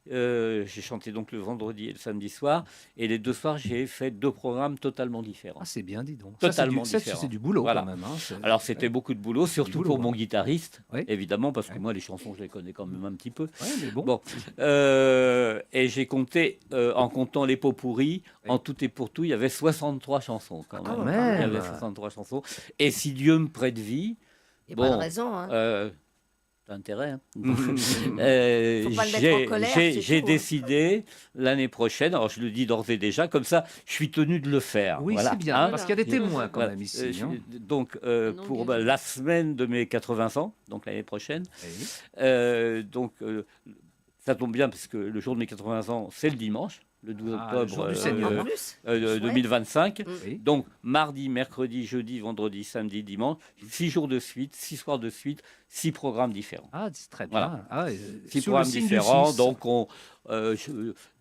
J'ai chanté donc le vendredi et le samedi soir. Et les deux soirs, j'ai fait deux programmes totalement différents. Ah, c'est bien, dis donc. Totalement ça, différent. c'est du boulot Voilà. quand même. Hein. Alors c'était beaucoup de boulot, surtout boulot, pour hein. mon guitariste, Oui. évidemment, parce que Ouais. moi les chansons je les connais quand même un petit peu. Ouais, mais bon. Bon, et j'ai compté, en comptant les pots pourris, Oui. en tout et pour tout, il y avait 63 chansons quand quand même. même. Il y avait 63 chansons. Et si Dieu me prête vie, Il n'y a pas bon, de raison. Hein. t'as intérêt. Hein. Faut pas le mettre en colère, c'est j'ai tout, hein. décidé l'année prochaine, alors je le dis d'ores et déjà, comme ça, je suis tenu de le faire. Oui, Voilà, c'est bien, hein. parce qu'il y a des témoins quand Voilà. même ici. hein. Donc, Un pour engagement. la semaine de mes 80 ans, donc l'année prochaine, Oui. ça tombe bien parce que le jour de mes 80 ans, c'est le dimanche, le 12 Ah, le octobre jour du Seigneur. En plus. 2025. Oui. Donc, mardi, mercredi, jeudi, vendredi, samedi, dimanche, 6 jours de suite, 6 soirs de suite, 6 programmes différents. Ah, c'est très Voilà. bien. Ah, 6 sur le programmes signe du différents, 6. donc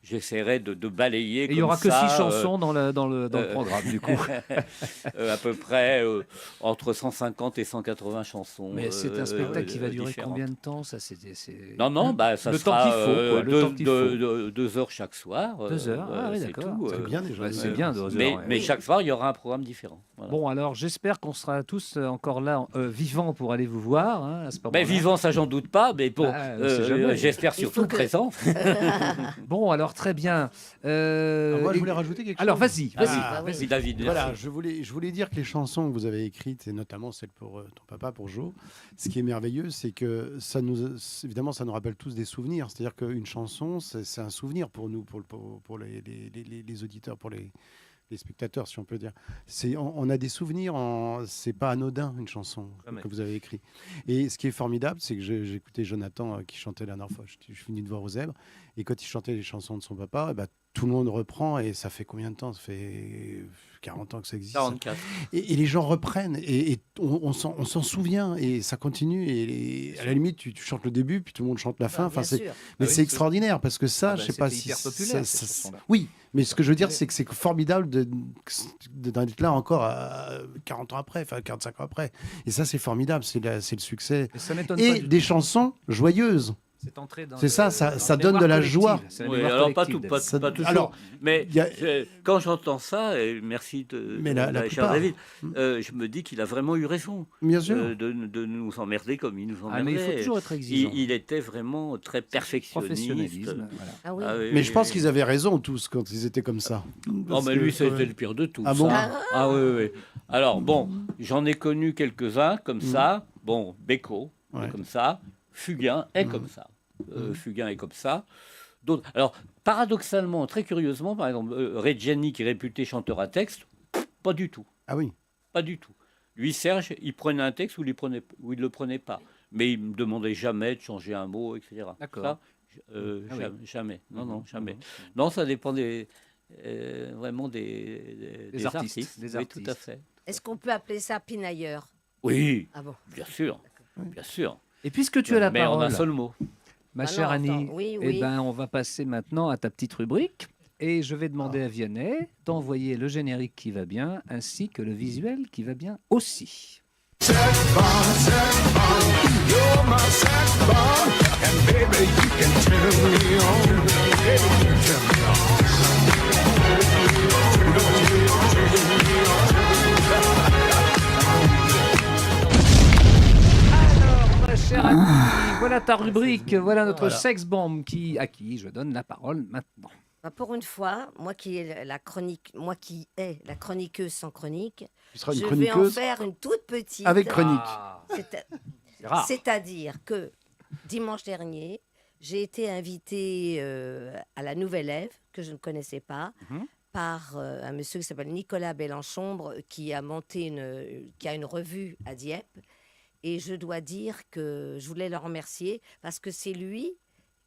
j'essaierai de balayer Et il n'y aura comme que ça, 6 chansons dans le programme, du coup. à peu près entre 150 et 180 chansons. Mais c'est un spectacle qui va durer différentes. combien de temps ça, c'est... Non, bah, ça Le temps sera qu'il faut, quoi, le temps qu'il faut. 2 heures chaque soir. 2 heures, ah oui, c'est d'accord. tout, C'est bien déjà. Ouais, c'est bien, 2 heures. Mais, ouais. mais chaque soir, il y aura un programme différent. Voilà. Bon, alors j'espère qu'on sera tous encore là, vivants pour aller vous voir hein, à ce moment-là. Ben, vivant, ça, j'en doute pas, mais bon, Ah, on sait jamais. j'espère Il faut surtout que- présent. Bon, alors très bien. Alors, moi, je et- voulais rajouter quelque chose. Alors vas-y, vas-y. Ah, Bah oui. Merci, David. Voilà, merci. je voulais dire que les chansons que vous avez écrites, et notamment celle pour ton papa, pour Joe, ce qui est merveilleux, c'est que évidemment, ça nous rappelle tous des souvenirs. C'est-à-dire qu'une chanson, c'est un souvenir pour nous, pour les auditeurs, pour les spectateurs, si on peut dire. On a des souvenirs, c'est pas anodin, une chanson Jamais. que vous avez écrite. Et ce qui est formidable, c'est que j'ai écouté Jonathan qui chantait la dernière fois. Je suis venu de voir aux Zèbres. Et quand il chantait les chansons de son papa, eh ben, tout le monde reprend. Et ça fait combien de temps? Ça fait 40 ans que ça existe. 44. Et les gens reprennent. Et on s'en souvient. Et ça continue. Et à la limite, tu chantes le début, puis tout le monde chante la fin. Bah, Enfin, bien c'est sûr. mais Ah oui, c'est extraordinaire parce que ça, Ah bah, je sais pas c'était si hyper populaire, ces ça- chansons-là. oui, mais ce que je veux dire, c'est que c'est formidable d'être là encore à 40 ans après, enfin 45 ans après. Et ça, c'est formidable, c'est le succès. Et ça m'étonne pas Et du des tout. chansons joyeuses. C'est entré dans C'est ça, ça donne de la joie. Oui, alors pas toujours. Alors, mais quand j'entends ça, et merci cher David, je me dis qu'il a vraiment eu raison. Bien sûr. De nous emmerder comme il nous emmerdait. Mais il faut toujours être exigeant. Il était vraiment très perfectionniste. Voilà. Ah oui. Mais je pense qu'ils avaient raison tous quand ils étaient comme ça. Oh, mais lui, c'était le pire de tous. Ah bon? Ah oui. Alors, bon, j'en ai connu quelques-uns comme ça. Bon, Beko, est comme ça. Fugain est comme ça. Fugain est comme ça. D'autres. Alors, paradoxalement, très curieusement, par exemple, Reggiani, qui est réputé chanteur à texte, pas du tout. Ah oui. Pas du tout. Lui, Serge, il prenait un texte ou il ne le prenait pas. Mais il ne me demandait jamais de changer un mot, etc. D'accord. Ça, jamais. Non, jamais. Non, ça dépend vraiment des artistes. Oui, tout à fait. Est-ce qu'on peut appeler ça pinailleur? Oui, Ah bon. bien sûr. Bien sûr. Et puisque tu as la Mais en parole, un seul mot. ma Ah chère non, Annie, attends, oui. on va passer maintenant à ta petite rubrique. Et je vais demander à Vianney d'envoyer le générique qui va bien, ainsi que le visuel qui va bien aussi. Ma chère Annie, voilà ta rubrique, voilà notre sex-bomb à qui je donne la parole maintenant. Bah, pour une fois, moi qui est la chroniqueuse sans chronique, Tu seras une je vais en chroniqueuse faire une toute petite. avec chronique. C'est- C'est rare. C'est-à-dire que dimanche dernier, j'ai été invitée à la Nouvelle Ève, que je ne connaissais pas, par un monsieur qui s'appelle Nicolas Bélenchombre, qui a une revue à Dieppe. Et je dois dire que je voulais le remercier parce que c'est lui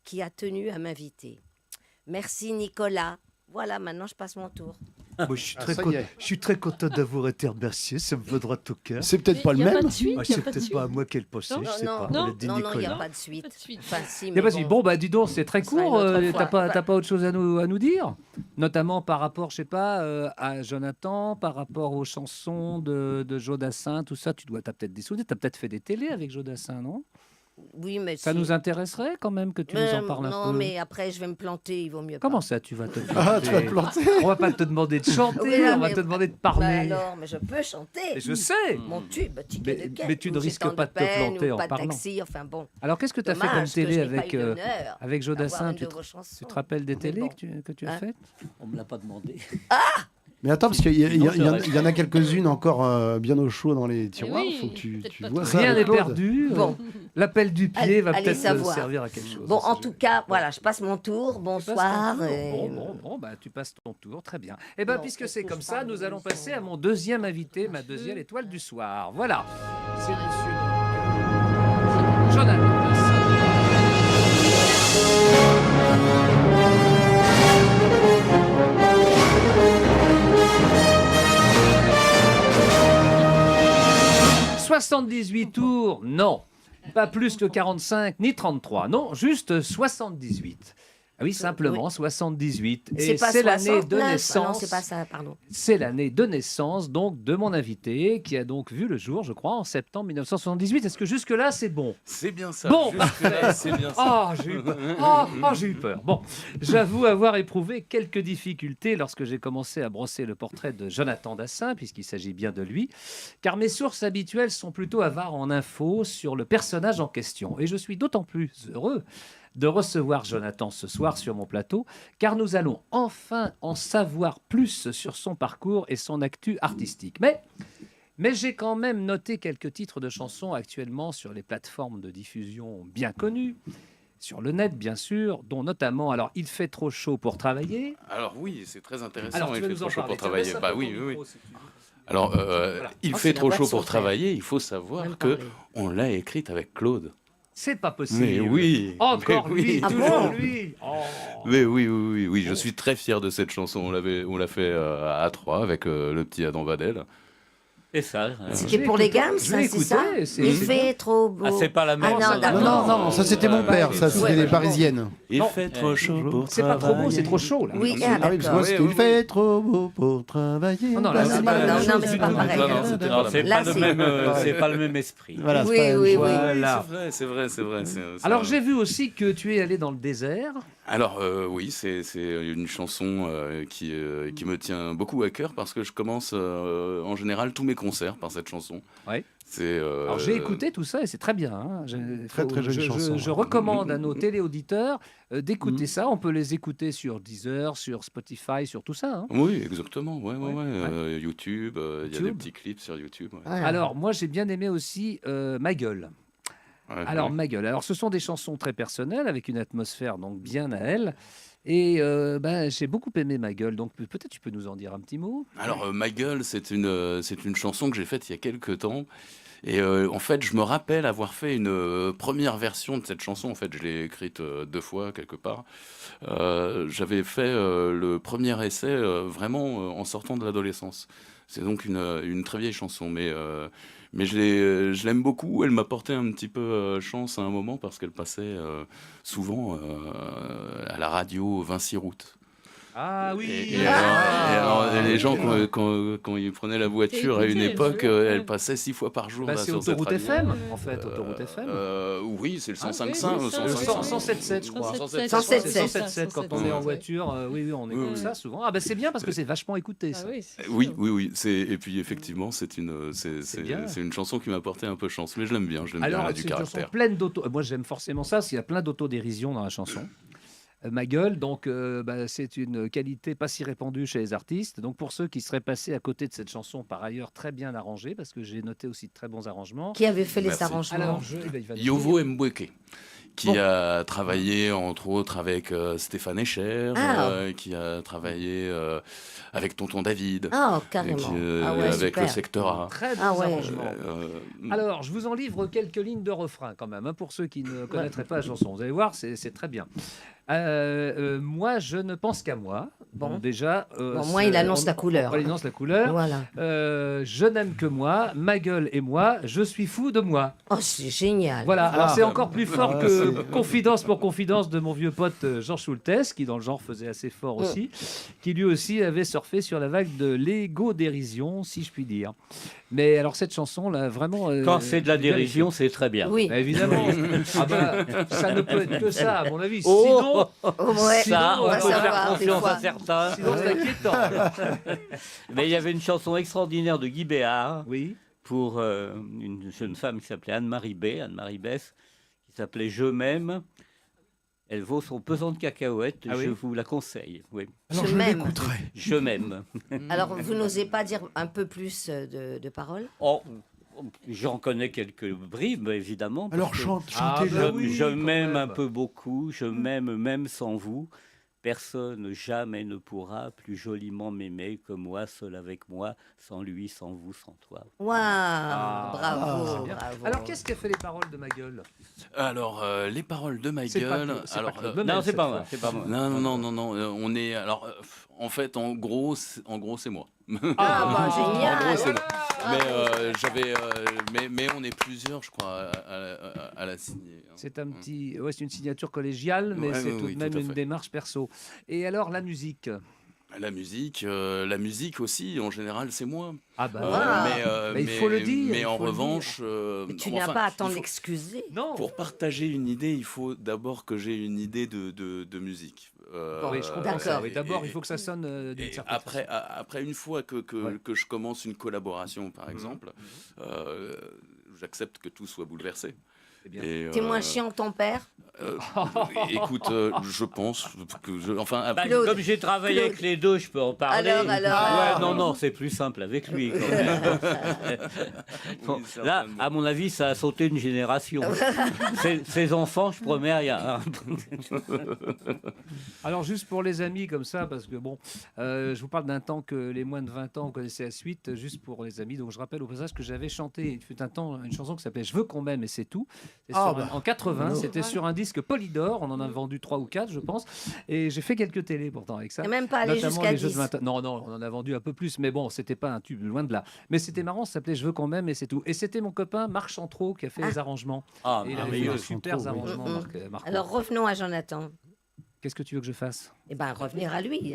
qui a tenu à m'inviter. Merci Nicolas. Voilà, maintenant je passe mon tour. Moi, je suis ça y est. très content d'avoir été remercié, ça me va droit au cœur. C'est peut-être pas le Il y a même. pas de suite, Ah, il y a c'est pas de peut-être suite. pas à moi qu'elle pensait, Non, je sais non, pas. non, Elle a dit Non, il n'y a Nicolas. pas de suite. Pas de suite. Enfin, si, Y a mais pas de suite. Bon, bah dis donc, c'est très Ce sera une court. autre T'as fois. pas autre chose à nous dire, notamment par rapport, je sais pas, à Jonathan, par rapport aux chansons de Joe Dassin, tout ça. T'as peut-être des souvenirs. T'as peut-être fait des télés avec Joe Dassin, non? oui, mais Ça si. nous intéresserait quand même que tu nous en parles un non, peu. mais après je vais me planter, il vaut mieux Comment pas. ça, tu vas te Ah, tu vas te planter? planter. On va pas te demander de chanter, Oui, non, on va mais- te demander de Bah parler. alors, mais je peux chanter. Et je sais. Mon tube, ticket de quête. mais tu ne ou risques J'ai tant pas de te peine, planter ou en pas de parlant. taxi, enfin bon. Alors, qu'est-ce que tu as fait Dommage comme que télé je n'ai pas avec, eu l'honneur avec Joe d'avoir Dassin? une de Tu vos te chansons. rappelles des Mais télés bon. que tu as Hein faites? On me l'a pas demandé. Mais attends, parce qu'il y, Non, c'est vrai. y en a quelques-unes encore bien au chaud dans les tiroirs. oui, Faut que tu peut-être pas vois tout. ça. Rien avec n'est Claude. perdu. Bon. L'appel du pied Allez- va allez peut-être savoir. servir à quelque chose. Bon, ça, en je- tout cas, voilà, je passe mon tour. Tu passes Bonsoir. ton tour. et- Bon, bah, tu passes ton tour, très bien. Et bien, Non, puisque qu'est-ce c'est que comme je ça, parle nous de allons l'émission passer à mon deuxième invité, ma deuxième étoile du soir. Voilà. C'est monsieur Jonathan Dassin. 78 tours, non. Pas plus que 45 ni 33, non, juste 78. Ah oui, simplement 78. Et pas c'est l'année de 69. Ah non, naissance. c'est pas ça, pardon. C'est l'année de naissance donc de mon invité qui a donc vu le jour, je crois, en septembre 1978. Est-ce que jusque-là c'est bon? C'est bien ça. Bon, Jusque-là, c'est bien ça. Oh, j'ai eu peur. J'ai eu peur. Bon, j'avoue avoir éprouvé quelques difficultés lorsque j'ai commencé à brosser le portrait de Jonathan Dassin, puisqu'il s'agit bien de lui, car mes sources habituelles sont plutôt avares en infos sur le personnage en question. Et je suis d'autant plus heureux de recevoir Jonathan ce soir sur mon plateau, car nous allons enfin en savoir plus sur son parcours et son actu artistique. Mais j'ai quand même noté quelques titres de chansons actuellement sur les plateformes de diffusion bien connues, sur le net bien sûr, dont notamment, alors, Il fait trop chaud pour travailler. Alors oui, c'est très intéressant. Alors, tu Il veux fait nous trop en chaud parler? pour travailler. Tiens, Bah laisse un oui, peu ton oui, oui. micro, si tu veux. Alors, il Oh, fait c'est trop la voix chaud de son pour frère. travailler. Il faut savoir Même que parler. on l'a écrite avec Claude. C'est pas possible. Mais oui. Encore mais oui. lui, Ah toujours bon lui. Oh. Mais oui, je suis très fier de cette chanson. On l'a fait à trois avec le petit Adam Vadel. C'est ça. C'était pour les gammes, Je l'ai ça, c'est ça? écouté, c'est- Il c'est fait trop beau. Ah, c'est pas la même. Ah non, ça, d'accord. Non, ça c'était mon père, ça c'était Ouais, les bon. parisiennes. Il fait trop chaud pour C'est pas trop beau, c'est trop chaud là. Oui, Ah oui, parce que moi c'était oui, il fait trop beau pour travailler. travailler. Non, là, c'est pas- non, mais c'est pas pareil. Non, c'était pas la C'est même. pas, le même, c'est pas le même esprit. Voilà, c'est Oui, pas la même oui, chose. oui. Voilà. C'est vrai. Alors j'ai vu aussi que tu es allé dans le désert. Alors oui, c'est une chanson qui me tient beaucoup à cœur parce que je commence en général tous mes concerts par cette chanson. Ouais. C'est Alors j'ai écouté tout ça et c'est très bien. Hein. Très jolie chanson. Je recommande à nos téléauditeurs d'écouter Mhm. ça. On peut les écouter sur Deezer, sur Spotify, sur tout ça. Hein. Oui, exactement. Ouais. Ouais. YouTube, il y a des petits clips sur YouTube. Ouais. Voilà. Alors moi j'ai bien aimé aussi Ma gueule. Ouais, Alors ouais. Ma gueule. Alors ce sont des chansons très personnelles avec une atmosphère donc bien à elle. Et j'ai beaucoup aimé Ma gueule. Donc peut-être tu peux nous en dire un petit mot. Alors Ma gueule, c'est une chanson que j'ai faite il y a quelques temps. Et en fait, je me rappelle avoir fait une première version de cette chanson. En fait, je l'ai écrite 2 fois quelque part. J'avais fait le premier essai vraiment en sortant de l'adolescence. C'est donc une très vieille chanson, mais je l'aime beaucoup. Elle m'a porté un petit peu chance à un moment parce qu'elle passait souvent à la radio Vinci Route. Ah oui. Et alors, les gens, quand ils prenaient la voiture à une époque, elle passait 6 fois par jour. Bah, là, c'est sur cette Autoroute radio. FM en fait. Autoroute FM. Oui, c'est le Ah, 105.5. oui, ça, le oui, 107.7 je crois. 107.7. 107.7 quand on est en voiture. Oui, on écoute Oui. ça souvent. Ah bah c'est bien parce que c'est vachement écouté Ah ça. oui, c'est Oui, sûr. oui. Et puis effectivement, c'est bien. une chanson qui m'a porté un peu chance, mais je l'aime bien. Je l'aime bien, elle Alors a du c'est une chanson caractère. pleine d'auto. Moi j'aime forcément ça, parce qu'il y a plein d'autodérision dans la chanson. Ma gueule, donc c'est une qualité pas si répandue chez les artistes. Donc pour ceux qui seraient passés à côté de cette chanson, par ailleurs très bien arrangée, parce que j'ai noté aussi de très bons arrangements. Qui avait fait les Merci. arrangements? Alors il va nous Yovo dire- Mbweke, qui Bon. a travaillé entre autres avec Stéphane Escher, Ah. qui a travaillé avec Tonton David, Ah, et carrément. qui, Ah ouais, avec super. le Secteur A. Très bons Ah ouais. arrangements. Euh, Alors, je vous en livre quelques lignes de refrain quand même, hein, pour ceux qui ne connaîtraient pas la chanson. Vous allez voir, c'est très bien. Moi, je ne pense qu'à moi. Bon, déjà. Bon, moi, il annonce la couleur. Il annonce la couleur. Voilà. Je n'aime que moi, Ma gueule et moi, je suis fou de moi. Oh, c'est génial. Voilà, alors Ah. c'est encore plus fort Ah, que c'est- Confidence pour Confidence de mon vieux pote Georges Schultes, qui dans le genre faisait assez fort aussi, qui lui aussi avait surfé sur la vague de l'égo-dérision, si je puis dire. Mais alors cette chanson-là, vraiment... Quand c'est de la dérision, c'est très bien. Oui. Bah, évidemment. Ah bah, ça ne peut être que ça, à mon avis. Oh Oh, ouais. Ça, on on va peut faire savoir, des confiance fois. à certains. Sinon, c'est inquiétant. Mais il y avait une chanson extraordinaire de Guy Béard Oui. pour une jeune femme qui s'appelait Anne-Marie Bess, qui s'appelait Je m'aime. Elle vaut son pesant de cacahuètes. Ah oui. Je vous la conseille. Oui. Je m'aime. Je m'aime. Alors, vous n'osez pas dire un peu plus de paroles? Oh, j'en connais quelques bribes, évidemment. parce Alors que chantez bah là. oui, je quand m'aime même. un peu beaucoup, je m'aime même sans vous. Personne jamais ne pourra plus joliment m'aimer que moi, seul avec moi, sans lui, sans vous, sans toi. Waouh, bravo, c'est bien. bravo. Alors, qu'est-ce qu'a fait les paroles de Ma gueule? Alors, les paroles de Ma C'est pas gueule. que- c'est Alors, pas Claude euh, Memel, Non, c'est cette pas fois. moi, c'est pas moi. non. On est alors. En fait, en gros, c'est moi. Ah, bah, En génial. gros, c'est moi. Mais on est plusieurs, je crois, à la signer. hein. C'est un petit, ouais, c'est une signature collégiale, mais Ouais, c'est oui, tout oui, de même tout à une fait. démarche perso. Et alors la musique? La musique aussi, en général, c'est moi. Ah bah Voilà. Mais il faut le dire, Mais il en faut le revanche, Et tu n'as enfin, pas à il t'en faut- excuser. non. Pour partager une idée, il faut d'abord que j'ai une idée de musique. Oui, je comprends D'accord. ça. Oui, et- d'abord, et- il faut que ça sonne d'une Et certaine après, après, une fois que Ouais. je commence une collaboration, par exemple, j'accepte que tout soit bouleversé. C'est bien. Et, T'es moins chiant que ton père? Écoute, je pense que enfin, Bah, Claude. comme j'ai travaillé Claude. avec les deux, je peux en parler. Alors. Non, c'est plus simple avec lui. Quand même. Bon, oui, là, certainement. à mon avis, ça a sauté une génération. Ses enfants, je promets rien. hein. Alors, juste pour les amis, comme ça, parce que bon, je vous parle d'un temps que les moins de 20 ans connaissaient la suite, juste pour les amis. Donc, je rappelle au passage que j'avais chanté, il fut un temps, une chanson qui s'appelait Je veux qu'on m'aime et c'est tout. C'était en 80, c'était sur un disque Polydor. On en a vendu 3 ou 4, je pense. Et j'ai fait quelques télés pourtant avec ça. T'es même pas allé Notamment jusqu'à les jeux de 10. 20 ans. Non, on en a vendu un peu plus, mais bon, c'était pas un tube, loin de là. Mais c'était marrant, ça s'appelait Je veux qu'on m'aime et c'est tout. Et c'était mon copain Marc Chantreau qui a fait les arrangements. Ah, Et il avait fait merveilleux. de super Chantreau, oui. arrangements, Mm-mm. Marc. Alors revenons à Jonathan. Qu'est-ce que tu veux que je fasse? Eh ben revenir à lui.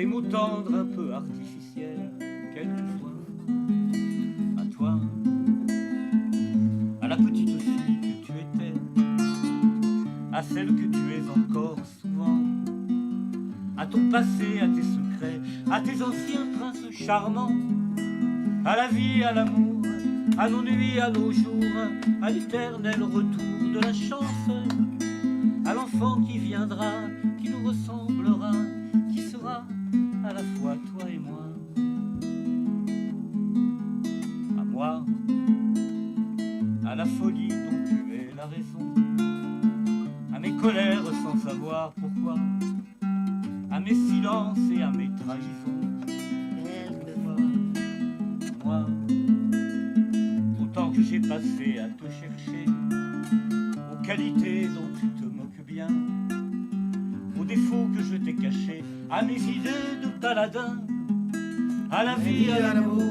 tes mots tendres un peu artificiels, quelquefois. À toi, à la petite fille que tu étais, à celle que tu es encore souvent, à ton passé, à tes secrets, à tes anciens princes charmants, à la vie, à l'amour, à nos nuits, à nos jours, à l'éternel retour de la chance, à l'enfant qui viendra, qui nous ressemblera, qui sera à la fois toi et moi. À moi, à la folie dont tu es la raison, à mes colères sans savoir pourquoi, à mes silences et à mes trahisons. Quelquefois, moi, autant que j'ai passé à te chercher, aux qualités dont tu te moques bien, aux défauts que je t'ai cachés, à mes idées de paladin, à la vie, à l'amour,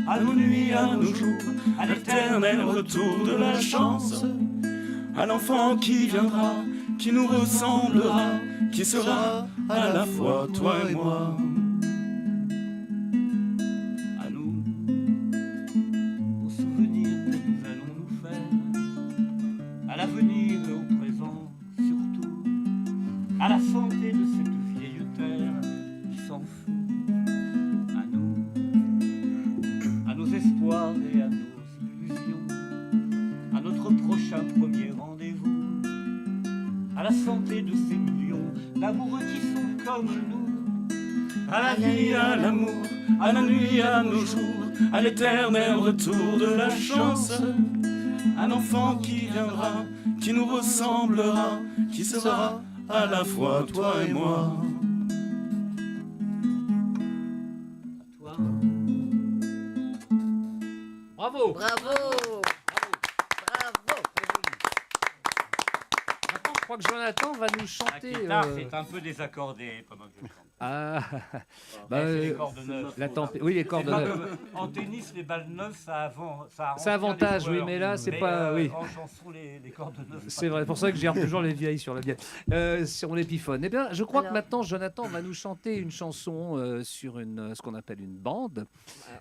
à nos nuits, à nos jours, à l'éternel retour de la chance, à l'enfant qui viendra, qui nous ressemblera, qui sera à la fois toi et moi. À nous, aux souvenirs que nous allons nous faire, à l'avenir et au présent surtout, à la santé de cette vieille terre qui s'en fout. À nous, à nos espoirs et à nos illusions, à notre prochain premier rendez-vous, à la santé de ces millions d'amoureux qui sont comme nous, À la vie, à l'amour, à la nuit, à nos jours, à l'éternel retour de la chance, un enfant qui viendra, qui nous ressemblera, qui sera à la fois toi et moi. toi. Bravo. Bravo. Maintenant, je crois que Jonathan va nous La chanter. guitare est un peu désaccordée pendant que je chante. Ah, Mais c'est les cordes neuves. oui, les C'est cordes pas neuves. comme- En tennis, les balles neuves, ça arrange Ça avantage, bien les oui, joueurs. mais là, c'est Mais, pas. Oui. En chanson, les cordes neuves. C'est vrai, pour ça que je gère toujours les vieilles sur la vieille. Si on l'épiphone. Eh bien, je crois que maintenant, Jonathan va nous chanter une chanson sur ce qu'on appelle une bande.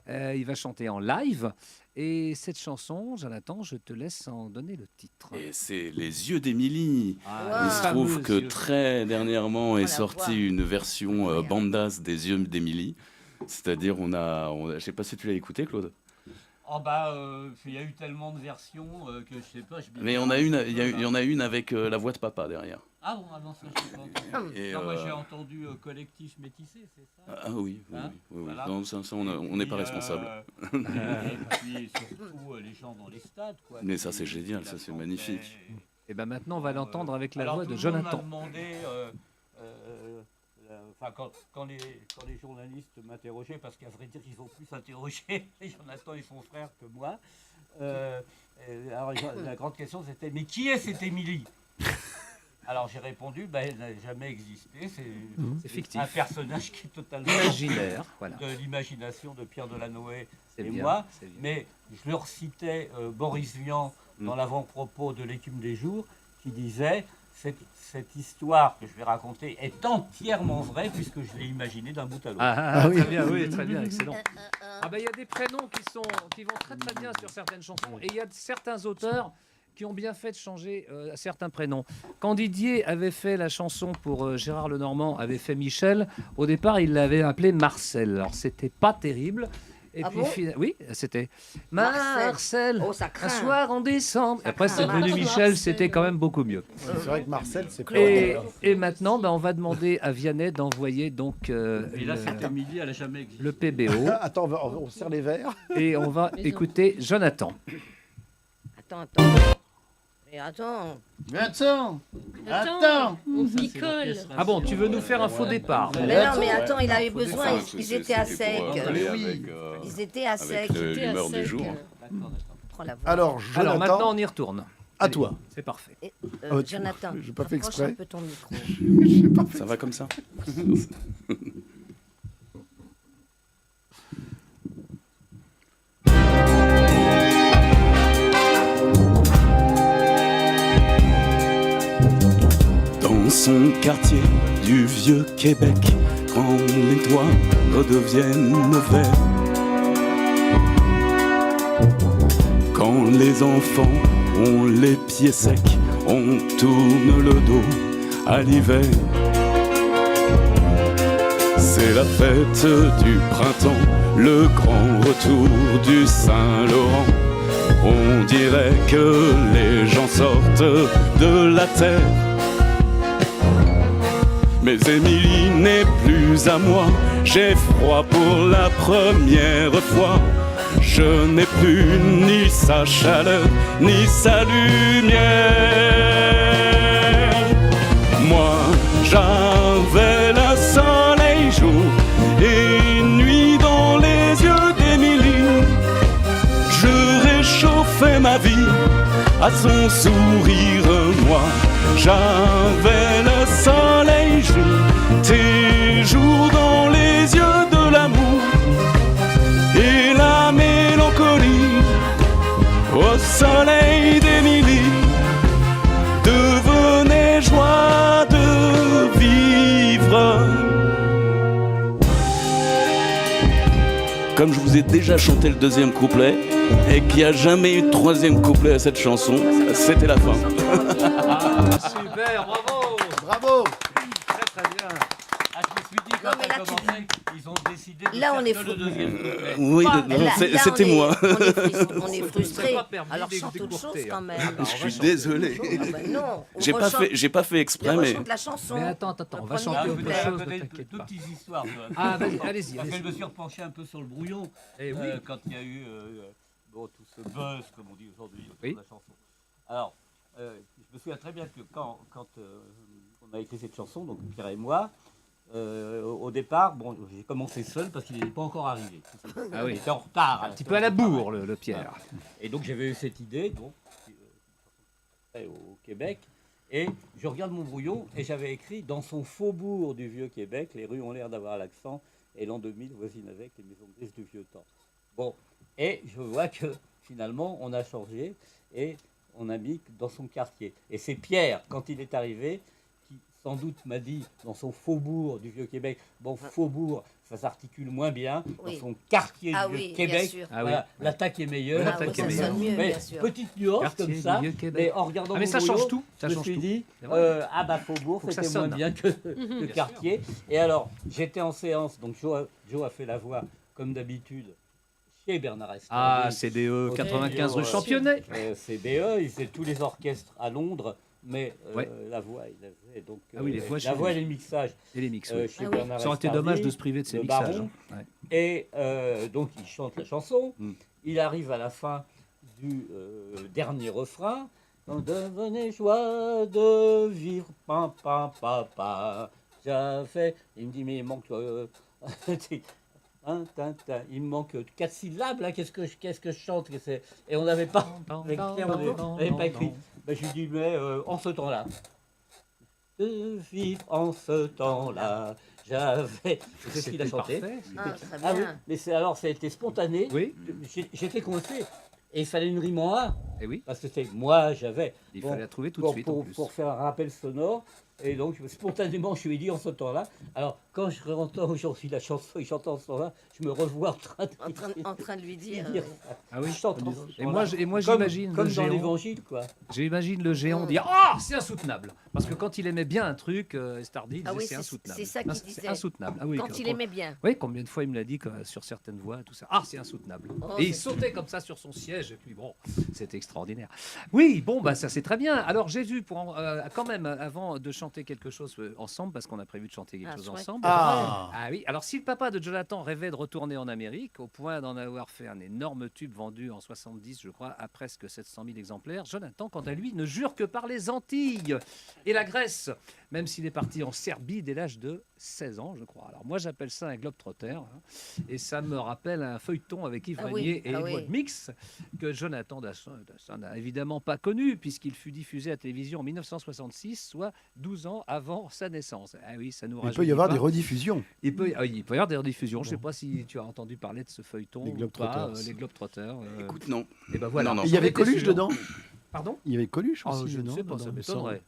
Il va chanter en live. Et cette chanson, Jonathan, je te laisse en donner le titre. Et c'est Les Yeux d'Émilie. Ah, Il se trouve fameux que yeux. très dernièrement est la sortie voix. une version bandas des Yeux d'Émilie. C'est-à-dire, je sais pas si tu l'as écouté, Claude. Oh bah, il y a eu tellement de versions que je sais pas. Mais il y en a une avec la voix de papa derrière. Ah bon, non, ça je sais pas. Et, Non, moi j'ai entendu collectif métissé, c'est ça? Ah oui, oui, Hein, oui, oui. voilà. Non, ça, on n'est pas responsable. Et puis surtout les gens dans les stades, quoi. Mais ça, c'est génial, ça, c'est magnifique. Et bien maintenant, on va l'entendre avec la Alors, voix tout de le monde m'a Jonathan. demandé, enfin, quand les journalistes m'interrogeaient, parce qu'à vrai dire, ils ont plus interrogé Jonathan et son frère que moi. Alors, la grande question, c'était mais qui est cette Émilie? Alors j'ai répondu, elle n'a jamais existé. C'est fictif. Un personnage qui est totalement Imaginaire, voilà. de l'imagination de Pierre Delanoë C'est et bien, moi. c'est bien. Mais je leur citais Boris Vian dans l'avant-propos de l'Écume des jours, qui disait cette histoire que je vais raconter est entièrement vraie puisque je l'ai imaginée d'un bout à l'autre. Très bien, oui, très bien, excellent. Il y a des prénoms qui vont très très bien sur certaines chansons et il y a certains auteurs qui ont bien fait de changer certains prénoms. Quand Didier avait fait la chanson pour Gérard Lenormand, avait fait Michel, au départ il l'avait appelé Marcel. Alors c'était pas terrible. Et puis, oui, c'était Marcel, Oh, ça craint. un soir en décembre. Après, c'est craint. devenu Marcel. Michel, c'était quand même beaucoup mieux. C'est vrai que Marcel, c'est pas. Et maintenant, on va demander à Vianney d'envoyer donc Et là, cette Émilie, elle n'a jamais existé. le PBO Attends, on serre les verres. et on va écouter Jonathan. Attends. Mais attends. Attends, on Ça, c'est picole. l'orchestre Ah bon, tu veux nous faire un faux départ? Mais non, mais attends, il avait besoin, ils étaient à sec. Ils étaient à sec. Avec l'humeur du jour. D'accord. Prends la voix. Alors, Jonathan, Alors maintenant, on y retourne. à toi. C'est parfait. Et, Oh, tu- Jonathan, j'ai pas fait approche exprès. un peu ton micro. Ça va comme ça? Dans son quartier du vieux Québec, quand les toits redeviennent verts. Quand les enfants ont les pieds secs, on tourne le dos à l'hiver. C'est la fête du printemps, le grand retour du Saint-Laurent. On dirait que les gens sortent de la terre. Mais Émilie n'est plus à moi, j'ai froid pour la première fois. Je n'ai plus ni sa chaleur, ni sa lumière. Moi, j'avais le soleil jour et nuit dans les yeux d'Émilie. Je réchauffais ma vie à son sourire. Moi, j'avais le soleil jour, tes jours dans les yeux de l'amour et la mélancolie au soleil d'Émilie devenait joie de vivre. Comme je vous ai déjà chanté le deuxième couplet et qu'il n'y a jamais eu de troisième couplet à cette chanson, c'était la fin. Super, bravo. Bravo. Très très bien. Ah, je me suis dit, quand Non, mais t'as là, commencé, ils ont décidé de Là, faire on est que fou. le deuxième couplet. Oui, Là, c'était moi. On est frustrés. pas permis Alors chante autre chose d'écourter, quand hein. même. Je suis désolé. Ah bah non, on J'ai pas fait exprès, on mais rechante la chanson. Mais attends, on va Le chanter premier autre couplet. chose, ne Deux t'inquiète pas. petites histoires. Ah, vas-y, allez-y. Parce que je allez-y. me suis repenché un peu sur le brouillon Eh oui. quand il y a eu bon, tout ce buzz, comme on dit aujourd'hui, autour Oui. de la chanson. Alors, je me souviens très bien que quand on a écrit cette chanson, donc Pierre et moi, au départ, bon, j'ai commencé seul parce qu'il n'était pas encore arrivé. Ah oui. Il était en retard. Un petit peu à la bourre, le Pierre. Et donc j'avais eu cette idée, donc, au Québec, et je regarde mon brouillon et j'avais écrit dans son faubourg du vieux Québec, les rues ont l'air d'avoir l'accent et l'an 2000 voisine avec les maisons grises du vieux temps. Bon, et je vois que finalement on a changé et on a mis dans son quartier. Et c'est Pierre, quand il est arrivé, qui sans doute m'a dit dans son faubourg du vieux Québec, bon, faubourg, ça s'articule moins bien, Oui. dans son quartier Ah du oui, vieux bien Québec, sûr. Ah voilà, oui. l'attaque est meilleure. L'attaque Ah oui, est ça sonne meilleure. mieux, Mais bien sûr. petite nuance Quartier comme du ça, vieux Québec. mais en regardant Ah, mais mon ça change brouillon, tout, ça je me change suis tout. dit, C'est vrai. ah bah Faubourg, Faut que ça c'était moins sonne. bien que le quartier. Et alors, j'étais en séance, donc Joe a fait la voix, comme d'habitude, chez Bernard Escandé. Ah, CDE 95 rue Championnet. CDE, il faisait tous les orchestres à Londres, mais Ouais. la voix, il avait donc Ah oui, les voix la chez voix et lui. les mixages Et les mix. chez oui. Ah oui. Bernard Ça aurait été Escandé, dommage de se priver de ces le mixages. Baron. hein. Ouais. Et donc il chante la chanson. Mm. Il arrive à la fin du dernier refrain. Devenez joie de vivre, pam pam pam pam. J'avais. Il me dit mais il manque. Il me manque 4 syllabes là. Qu'est-ce que je chante que c'est. Et on n'avait pas. Avec Pierre, on n'avait pas écrit. Ben, je lui dis mais en ce temps-là. De vivre en ce temps-là. J'avais. C'est ce qu'il a chanté. Parfait. Ah, très Ah oui, bien. mais ça a été spontané. Oui, J'étais coincé. Et il fallait une rime en A, et oui. parce que c'est moi, j'avais. Il Bon, fallait la trouver tout de suite. en plus. pour faire un rappel sonore. Et donc, spontanément, je lui ai dit en ce temps-là. Alors, quand je réentends aujourd'hui la chanson et j'entends ce temps-là, je me revois en train de, En train de lui dire. dire Ah oui. je chante en ce Et moi, temps-là. j'imagine Comme le dans géant. l'évangile, quoi. J'imagine le géant dire ah c'est insoutenable parce que quand il aimait bien un truc, Estardi il Ah disait oui, c'est c'est- insoutenable. c'est ça qu'il disait. C'est insoutenable. Ah oui. Quand il aimait bien. Oui, combien de fois il me l'a dit sur certaines voix, tout ça. Ah, c'est insoutenable. Oh, et il c'est- sautait comme ça sur son siège. Et puis bon, c'était extraordinaire. Oui, bon, bah ça c'est très bien. Alors j'ai vu quand même avant de chanter quelque chose ensemble, parce qu'on a prévu de chanter quelque Ah, chose chouette. ensemble. Ah. Oui. Alors si le papa de Jonathan rêvait de retourner en Amérique, au point d'en avoir fait un énorme tube vendu en 70, je crois, à presque 700 000 exemplaires, Jonathan, quant à lui, ne jure que par les Antilles et la Grèce, même s'il est parti en Serbie dès l'âge de 16 ans, je crois. Alors moi, j'appelle ça un globe-trotter, hein, et ça me rappelle un feuilleton avec Yves Ah oui, Régnier et ah Edouard oui. Mix, que Jonathan Dassin n'a évidemment pas connu, puisqu'il fut diffusé à la télévision en 1966, soit 12 ans avant sa naissance. Ah oui, ça nous Il peut y rajeunit avoir pas. des rediffusions. Il peut y avoir des rediffusions. Je ne sais pas si tu as entendu parler de ce feuilleton Les ou pas, Globetrotters. les Globetrotters. Écoute, non. Et ben voilà. Non, non. Et il y avait J'en étais Coluche sûr. dedans. Pardon? Il y avait Coluche aussi, Je ne non? sais pas, ça Dans- m'étonnerait.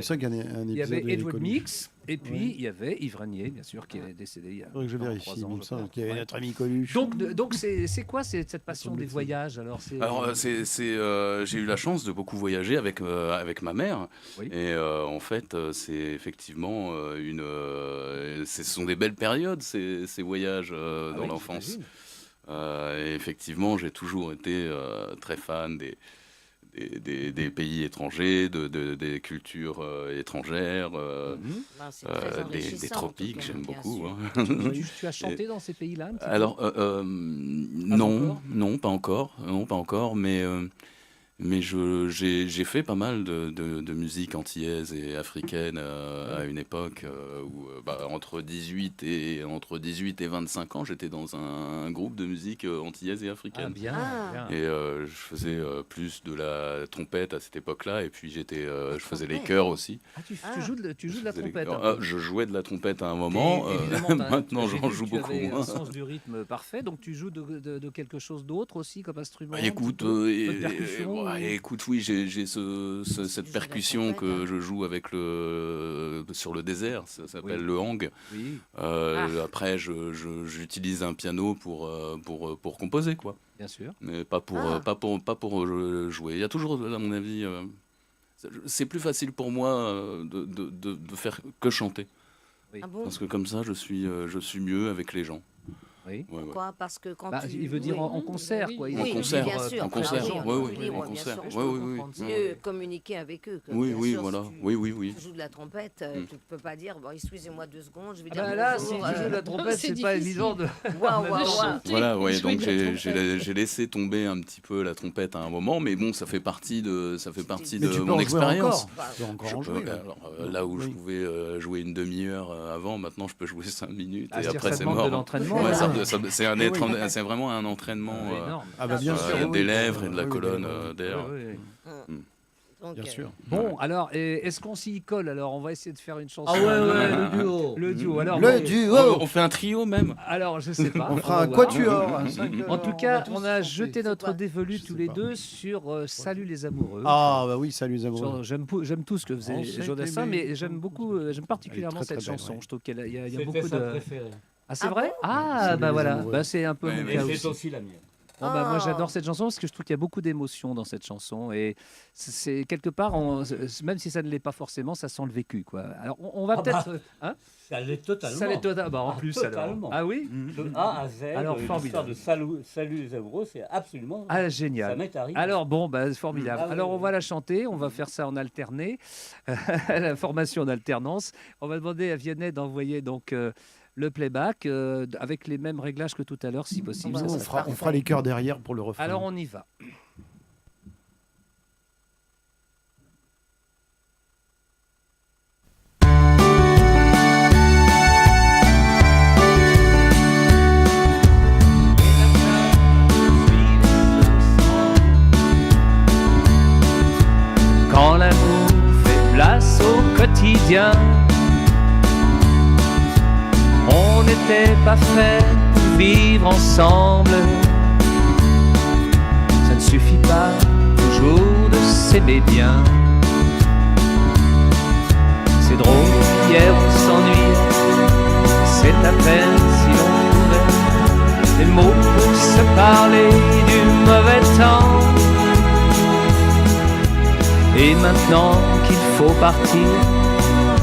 C'est ça qu'il y a un Il y épisode avait où Edward Coluche. Mix, et puis il y avait Yves Régnier, bien sûr, qui est décédé il y a Faudrait que je 3 vérifie, ans, il me je semble crois. qu'il y avait Ouais. notre ami Coluche. Donc c'est quoi cette passion des voyages alors? J'ai eu la chance de beaucoup voyager avec ma mère. Oui. Et en fait, c'est effectivement ce sont des belles périodes, ces voyages dans oui, l'enfance. j'imagine. Et effectivement, j'ai toujours été très fan des pays étrangers, des cultures étrangères, C'est très des enrichissant, en tropiques, tout cas, j'aime bien beaucoup. sûr. Hein. Tu as chanté dans ces pays-là un petit peu? Alors, non, pas encore, mais j'ai fait pas mal de musique antillaise et africaine à une époque où, entre 18 et 25 ans, j'étais dans un groupe de musique antillaise et africaine. Bien. Et je faisais plus de la trompette à cette époque-là, et puis je faisais les chœurs aussi. Tu joues de la faisais les trompette chœurs. un peu. Je jouais de la trompette à un moment, Évidemment, maintenant j'ai j'en vu joue que tu beaucoup avais moins. un sens du rythme parfait, donc tu joues de quelque chose d'autre aussi comme instrument? Écoute, un petit peu de percussion, ou- écoute, oui, j'ai cette percussion que je joue avec sur le désert, ça s'appelle le hang. Oui. Après, j'utilise un piano pour composer, quoi. Bien sûr. Mais pas pour jouer. Il y a toujours, à mon avis, c'est plus facile pour moi de faire que chanter. Oui. Ah bon? Parce que comme ça, je suis mieux avec les gens. Oui. Ouais, ouais. Pourquoi? Parce que quand Il veut dire en concert, quoi. Oui, En concert, bien sûr. en concert, Oui, oui, en en concert. bien sûr. Oui. Mieux communiquer avec eux. Oui, bien oui, sûr, voilà. si tu- Oui. Tu joues de la trompette, tu ne peux pas dire, bon, excusez-moi 2 secondes, je vais Ah dire bah là, si bonjour, tu joues de la trompette, c'est c'est pas difficile. évident de. Waouh. Voilà, ouais, Jouer donc de la j'ai laissé tomber un petit peu la trompette à un moment, mais bon, ça fait partie de Mais tu peux mon en jouer expérience. encore. Tu peux encore Je en peux- jouer. alors, là où je pouvais jouer une demi-heure avant, maintenant je peux jouer 5 minutes Ah, et c'est-à-dire après ça c'est demande mort. de l'entraînement, Ouais, là. c'est vraiment un entraînement Énorme. Ah bah bien sûr. des lèvres et de la Oui, colonne oui, d'air. Donc, Bien sûr. Bon, alors, est-ce qu'on s'y colle? Alors, on va essayer de faire une chanson. le duo. Le duo. Alors, Le bon, duo. On fait un trio même. alors, je sais pas. On fera va un voir. quatuor. En tout cas, on a tous jeté chanter. notre quoi? dévolu Je tous sais les pas. deux sur Salut les amoureux. Ah bah oui, salut les amoureux. J'aime tout ce que faisait On s'est Jodassin, aimé. mais j'aime particulièrement Elle est très, cette très belle, chanson. ouais. Je trouve qu'il y a C'était beaucoup sa de. préférée. Ah, c'est Ah vrai? bon Ah, Salut bah les voilà. amoureux. Bah, c'est un peu Ouais, mon mais cas Et aussi. c'est aussi la mienne. Bon, bah, moi, Oh. j'adore cette chanson parce que je trouve qu'il y a beaucoup d'émotions dans cette chanson. Et c'est quelque part, même si ça ne l'est pas forcément, ça sent le vécu, quoi. Alors, on va Ah peut-être. Hein? Ça l'est totalement. Ça l'est totalement. Bah, en plus, alors. totalement. Ah oui? De A à Z, Alors, l'histoire formidable. de Salut les amoureux, c'est absolument. Ah, Ça génial. m'est arrivé. Alors bon, bah, formidable. Ah oui, Alors on oui. va la chanter, on va faire ça en alterné, la formation en alternance. On va demander à Vianney d'envoyer donc le playback avec les mêmes réglages que tout à l'heure, si possible. Bah, Ça, On ça fera, sera on fera les chœurs derrière pour le refrain. Alors on y va. Quand l'amour fait place au quotidien, on n'était pas fait pour vivre ensemble. Ça ne suffit pas toujours de s'aimer bien. C'est drôle, hier on s'ennuie, c'est à peine si l'on trouvait les mots pour se parler du mauvais temps. Et maintenant qu'il faut partir,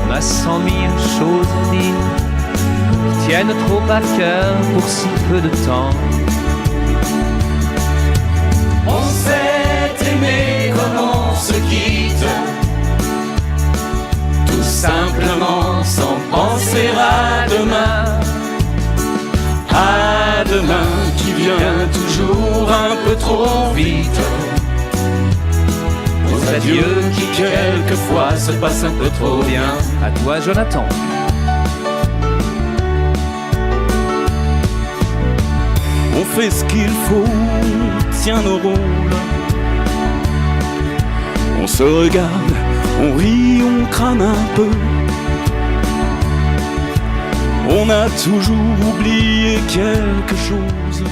on a 100 000 choses à dire qui tiennent trop à cœur pour si peu de temps. On s'est aimé comme on se quitte, tout simplement sans penser à demain. À demain qui vient toujours un peu trop vite. Aux adieux qui quelquefois se passent un peu trop bien. À toi, Jonathan. On fait ce qu'il faut, tient nos rôles. On se regarde, on rit, on crame un peu. On a toujours oublié quelque chose.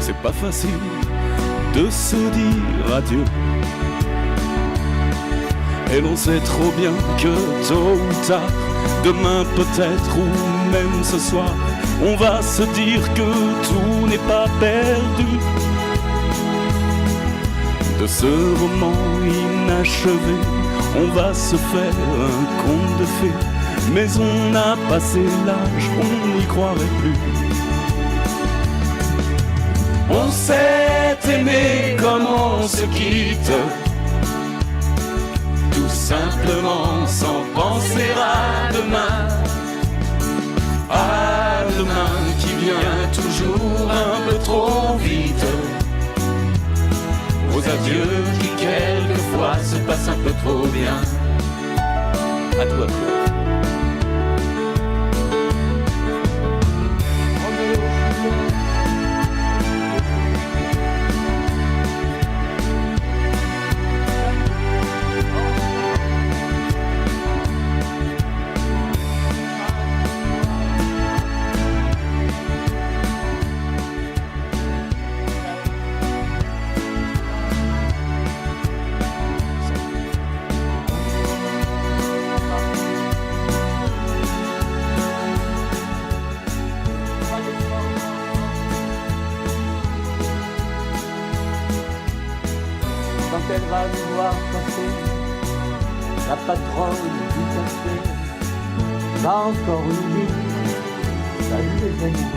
C'est pas facile de se dire adieu. Et l'on sait trop bien que tôt ou tard, demain peut-être ou même ce soir, on va se dire que tout n'est pas perdu. De ce roman inachevé, on va se faire un conte de fées, mais on a passé l'âge, on n'y croirait plus. On s'est aimé comme on se quitte, tout simplement sans penser à demain. À demain qui vient toujours un peu trop vite. Aux adieux qui quelquefois se passent un peu trop bien. À toi, Claude. Elle va nous voir passer, la patronne du café va encore nous dire salut les amis.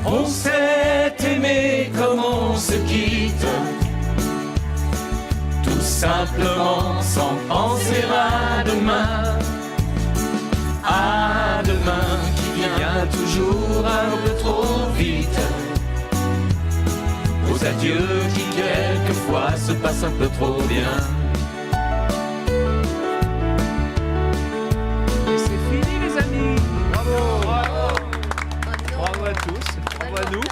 On s'est aimé comme on se quitte, tout simplement sans penser à demain. À demain qui vient toujours un peu trop vite. Aux adieux qui quelquefois se passent un peu trop bien. Et c'est fini les amis. Bravo, bravo. Bravo à tous, bravo à nous.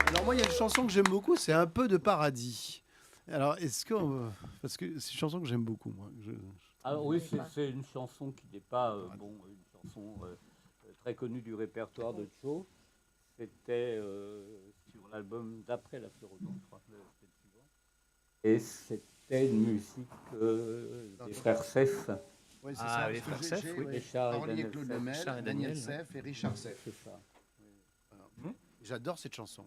Alors moi, il y a une chanson que j'aime beaucoup, c'est Un peu de paradis. Alors, est-ce que... parce que c'est une chanson que j'aime beaucoup, moi. Alors oui, c'est une chanson qui n'est pas une chanson très connue du répertoire de Joe. C'était sur l'album d'après La Fleur au Vent, je crois que c'était le suivant. Et c'était une musique des frères Seff. Oui, c'est ça. Les frères Seff, oui. Richard et Claude Lemel, Daniel Seff et Richard Seff. C'est ça. J'adore cette chanson.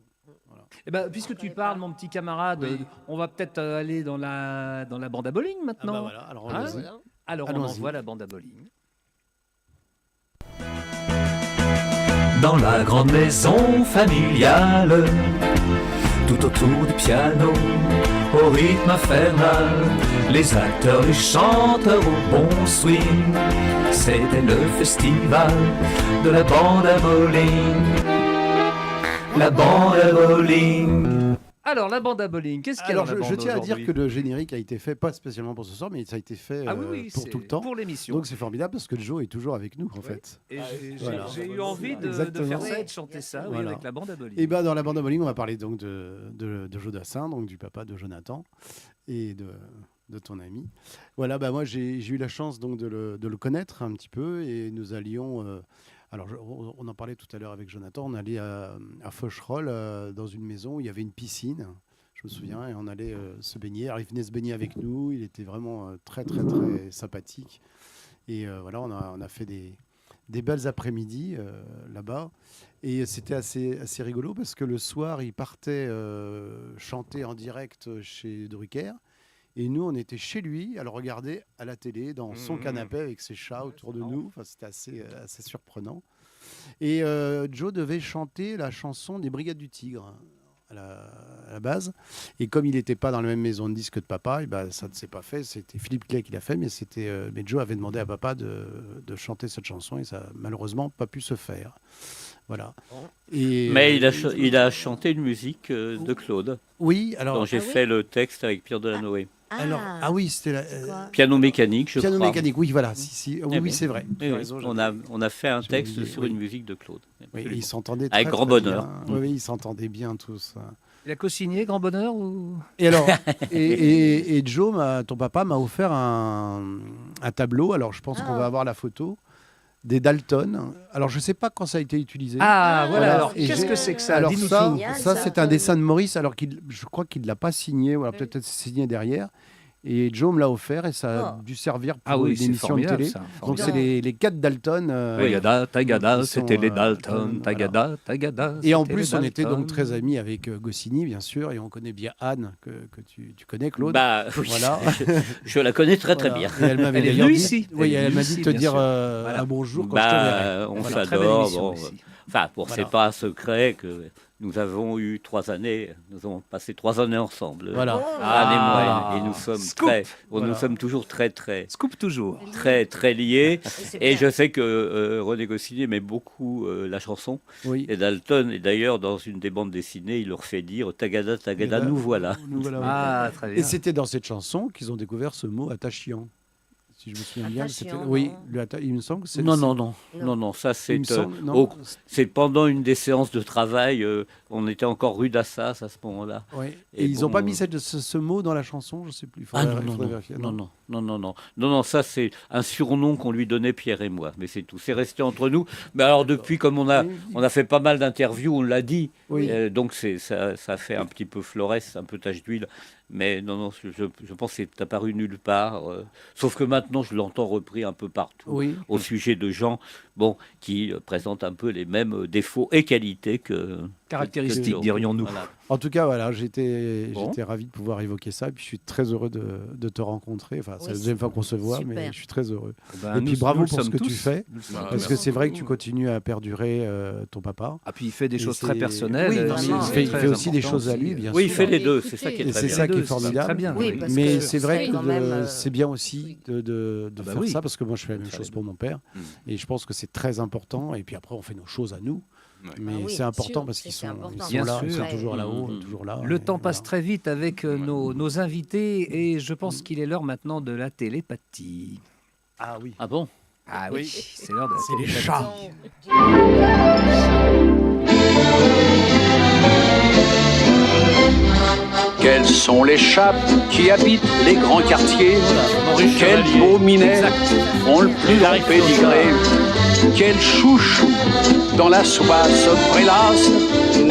Voilà. Eh ben, puisque tu parles, mon petit camarade, on va peut-être aller dans la bande à bowling maintenant. Ah bah voilà, alors allons-y. Alors on Allons-y. envoie la bande à bowling. Dans la grande maison familiale, tout autour du piano, au rythme infernal, les acteurs, les chanteurs au bon swing, c'était le festival de la bande à bowling. La bande à bowling. Alors, la bande à bowling, qu'est-ce qu'il y a Alors, dans la bande je tiens à dire aujourd'hui que le générique a été fait, pas spécialement pour ce soir, mais ça a été fait pour tout le temps. Pour l'émission. Donc c'est formidable parce que Joe est toujours avec nous, en fait. Et Voilà. j'ai eu envie de faire ça et de chanter ça Voilà. avec la bande à bowling. Et ben dans la bande à bowling, on va parler donc de Joe Dassin, donc du papa de Jonathan et de ton ami. Voilà, bah moi j'ai eu la chance donc de le connaître un petit peu et nous allions. Alors, on en parlait tout à l'heure avec Jonathan. On allait à Faucherolles, dans une maison où il y avait une piscine, je me souviens, et on allait se baigner. Alors, il venait se baigner avec nous. Il était vraiment très, très, très sympathique. Et voilà, on a fait des belles après-midi là-bas. Et c'était assez rigolo parce que le soir, il partait chanter en direct chez Drucker. Et nous, on était chez lui à le regarder à la télé, dans son canapé avec ses chats autour de nous. Enfin, c'était assez surprenant. Et Joe devait chanter la chanson des Brigades du Tigre à la base. Et comme il n'était pas dans la même maison de disques que de papa, et ben, ça ne s'est pas fait. C'était Philippe Clay qui l'a fait, mais Joe avait demandé à papa de chanter cette chanson et ça n'a malheureusement pas pu se faire. Voilà. Mais il a chanté une musique de Claude. Oui, alors. Dont j'ai fait le texte avec Pierre Delanoë. Oui, c'était Piano mécanique, je crois. Piano mécanique, oui, voilà. Oui, c'est vrai. Oui, on a fait un texte sur une musique de Claude. Oui, ils s'entendaient avec grand bonheur. Oui, ils s'entendaient bien tous. Il a co-signé Grand Bonheur ou... Et alors, et Joe, ton papa, m'a offert un tableau. Alors, je pense qu'on va avoir la photo. des Dalton. Alors, je ne sais pas quand ça a été utilisé. Ah, voilà. Alors, Et qu'est-ce que c'est que ça? Alors Dis-nous ça, tout. ça c'est un dessin de Maurice, alors je crois qu'il ne l'a pas signé, ou alors peut-être signé derrière. Et Joe me l'a offert et ça a dû servir pour une émission de télé. Donc c'est les 4 Dalton. Tagada, c'était les Dalton. Tagada. Tagada. Et en plus, on était donc très amis avec Goscinny, bien sûr, et on connaît bien Anne, que tu connais, Claude. Bah, oui. Voilà. Je la connais très bien. Et elle m'avait Elle est d'ailleurs venue dit, ici. oui, Elle est elle m'a venue dit de ici, te bien dire sûr. un bonjour quand je te verrai. On Voilà, très belle s'adore. émission Bon. aussi. Enfin, Voilà. c'est pas un secret que nous avons eu 3 années, nous avons passé 3 années ensemble. Voilà. Anne et moi, et nous sommes Scoop. nous sommes toujours très Scoop toujours. liés. c'est Et bien. je sais que René Goscinny aimait beaucoup la chanson. Oui. Et Dalton, et d'ailleurs, dans une des bandes dessinées, il leur fait dire Tagada, Tagada, nous voilà. Nous voilà, oui. Ah, très bien. Et c'était dans cette chanson qu'ils ont découvert ce mot attachant. Si je me souviens bien, c'était. Attachant, Oui, non. il me semble que c'est. Non, ça il c'est me semble- non, c'est pendant une des séances de travail, on était encore rue d'Assas à ce moment-là. Oui. Et Et ils n'ont bon, pas mis ce mot dans la chanson, je ne sais plus. Il faudrait vérifier. Non, ça c'est un surnom qu'on lui donnait Pierre et moi, mais c'est tout. C'est resté entre nous. Mais alors depuis, comme on a fait pas mal d'interviews, on l'a dit. Oui. Donc ça fait un petit peu florès, un peu tache d'huile. Mais non, je pense que c'est apparu nulle part. Sauf que maintenant, je l'entends repris un peu partout Oui. au sujet de gens qui présentent un peu les mêmes défauts et qualités que Caractéristiques, que- dirions-nous. Voilà. En tout cas, voilà, j'étais Bon. ravi de pouvoir évoquer ça. Et puis je suis très heureux de te rencontrer. Enfin, c'est Oui, la deuxième fois qu'on se voit, super. mais je suis très heureux. Ben, Et puis bravo nous pour le ce que sommes tu tous. fais. Nous le sommes Ah, tous. Parce que merci c'est vrai que tu beaucoup. continues à perdurer ton papa. Ah, puis il fait des Et choses très c'est- personnelles. Oui, c'est il fait très aussi des important choses à aussi. lui, bien Oui, il sûr. fait les deux, Écoutez, c'est ça qui est Et très c'est bien. ça qui est Les deux, c'est formidable. très bien. Oui, oui. parce Mais que c'est vrai c'est quand même, que c'est bien aussi de Ah bah faire oui. ça, parce que moi je fais la même Très chose bien. pour mon père. Et je pense que c'est très important. Et puis après, on fait nos choses à nous. Ouais. Mais Ah oui, c'est important sûr, parce qu'ils c'est sont, important. ils sont Bien là, ils sûr. sont toujours là-haut, Mhm. toujours là. Le et temps passe voilà. très vite avec nos invités et je pense qu'il est l'heure maintenant de la télépathie. Ah oui. Ah bon? Ah oui, c'est l'heure de la C'est les télépathie. chats. Quels sont les chats qui habitent les grands quartiers? Quels beaux minets ont le plus grand pédigré? Quel chouchou dans la soie se prélasse?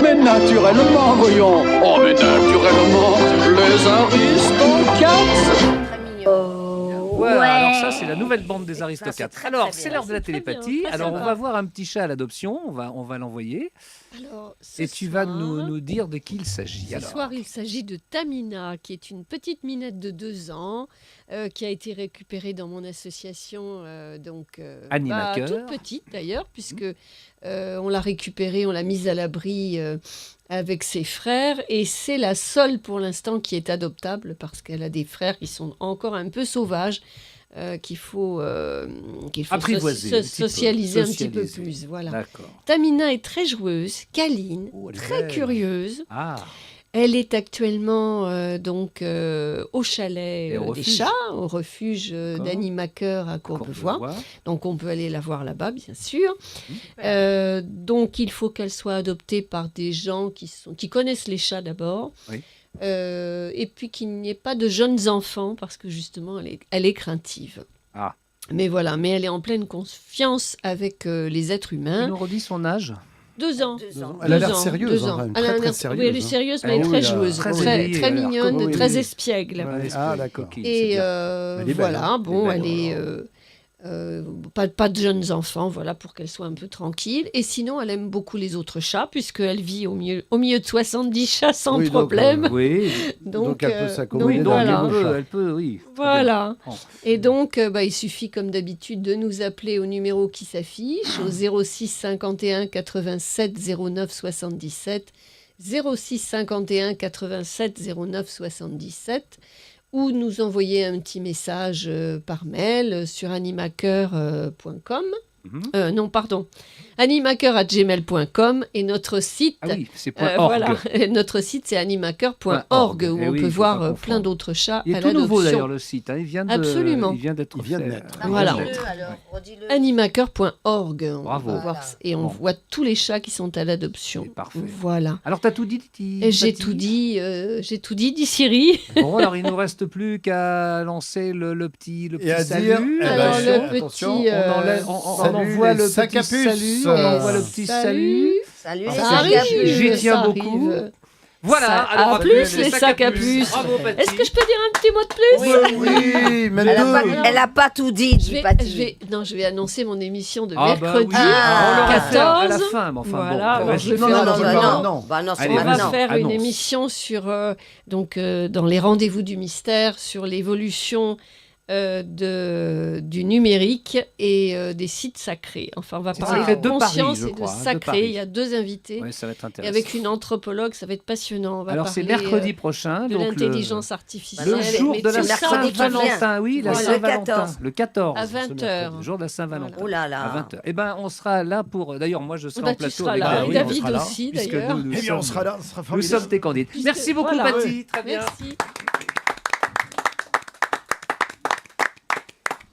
Mais naturellement, voyons, oh mais naturellement, les Aristocates. Voilà, alors ça c'est la nouvelle bande des Ça, Aristocates. c'est très, Alors très c'est bien. l'heure de la C'est très bien, télépathie. très Alors on sympa. va voir un petit chat à l'adoption, on va l'envoyer Alors, ce et tu vas soir- nous dire de qui il s'agit. Ce Alors. soir, il s'agit de Tamina, qui est une petite minette de 2 ans, qui a été récupérée dans mon association, Animaker. toute petite d'ailleurs, puisque on l'a récupérée, on l'a mise à l'abri avec ses frères, et c'est la seule pour l'instant qui est adoptable, parce qu'elle a des frères qui sont encore un peu sauvages, qu'il faut Apprivoiser un petit peu, socialiser un petit peu socialiser. plus. Voilà. D'accord. Tamina est très joueuse, câline, Oh, elle est très belle. curieuse. Ah, Elle est actuellement au chalet Et au des refuge. chats, au refuge D'accord. d'Animaker à qu'on peut Courbevoie. voir. Donc on peut aller la voir là-bas, bien sûr. Mmh. Donc il faut qu'elle soit adoptée par des gens qui connaissent les chats d'abord. Oui. Et puis qu'il n'y ait pas de jeunes enfants, parce que justement, elle est craintive. Ah. Mais voilà, mais elle est en pleine confiance avec les êtres Tu humains. nous redis son âge? 2 ans. 2 ans. Elle a 2 l'air ans, sérieuse, 2 hein, ans. quand même, Elle a très, l'air- très Oui, elle est sérieuse, sérieuse, mais Ah très oui, joueuse, très très, éveillée, très elle a l'air mignonne, comme- très oui. espiègle. Ouais. Ah, d'accord. Coquille, c'est Et bien. Elle est belle, voilà, hein. bon, Elle est elle belle. est pas de jeunes enfants, voilà, pour qu'elle soit un peu tranquille. Et sinon, elle aime beaucoup les autres chats, puisqu'elle vit au milieu de 70 chats sans Oui, donc, problème. Oui, Donc, elle peut s'accommoder oui, d'un donc voilà. nouveau chat. elle peut, oui. très bien. Voilà. Bon. Et donc, il suffit, comme d'habitude, de nous appeler au numéro qui s'affiche, au 06 51 87 09 77, 06 51 87 09 77, ou nous envoyer un petit message par mail sur animaker.com. Non, pardon. animaker@gmail.com, et notre site. Ah oui, c'est .org. Voilà, et notre site c'est animaker.org, .org. où Eh on oui, peut il faut voir pas plein confondre. d'autres chats Il est à tout nouveau l'adoption. d'ailleurs le site. Hein. Absolument. Il vient d'être Il vient de fait. naître. Il Voilà. vient d'être. Alors, redis-le. Animaker.org. On Bravo. va voir, Voilà. et on Bon. voit tous les chats qui sont à l'adoption. C'est parfait. Voilà. Alors, tu as tout dit, Titi? Et j'ai Tati tout dit, dit Siri. Bon, alors il ne nous reste plus qu'à lancer le petit Et à salut. dire, eh ben, Alors, le attention, petit, on enlève- on- voilà. On envoie le sac petit à puce. salut. On envoie le petit salut. Salut, Ça les arrive, sacs à puce. J'y tiens ça beaucoup. arrive. Voilà. Ça- alors, à plus, les sacs à puce. Bravo, Paty. Est-ce que je peux dire un petit mot de plus Oui, mais Elle a pas tout dit, je dit vais, Paty. je vais annoncer mon émission de Ah, bah mercredi oui. On l'aurait fait à la 14. fin, mais enfin Voilà, bon. alors vas-y. je le Non, fais non, en non, petit non, moment. non. Bah non, c'est Allez, On va maintenant. faire une annonce. émission sur dans les rendez-vous du mystère sur l'évolution du numérique et des sites sacrés. Enfin, on va C'est parler sacré de de Paris, conscience je et de crois, de sacré. Paris. Il y a 2 invités. Ouais, ça va être Et intéressant. avec une anthropologue, ça va être passionnant. On va Alors c'est parler mercredi prochain, de donc l'intelligence le artificielle. jour Mais de la tout ça, Saint-Valentin, oui, la Voilà. Saint-Valentin, le 14, À 20h. le jour de la Saint-Valentin. Oh là là. À 20h. Eh ben, on sera là pour. D'ailleurs, moi, je serai Bah, en tu plateau seras avec là. David. Et David on sera là, aussi, puisque d'ailleurs. nous Eh bien, on sommes- sera là, ce sera Nous formidable. sommes tes candidats. Puisque- Merci beaucoup, voilà. Paty. Très bien. Merci.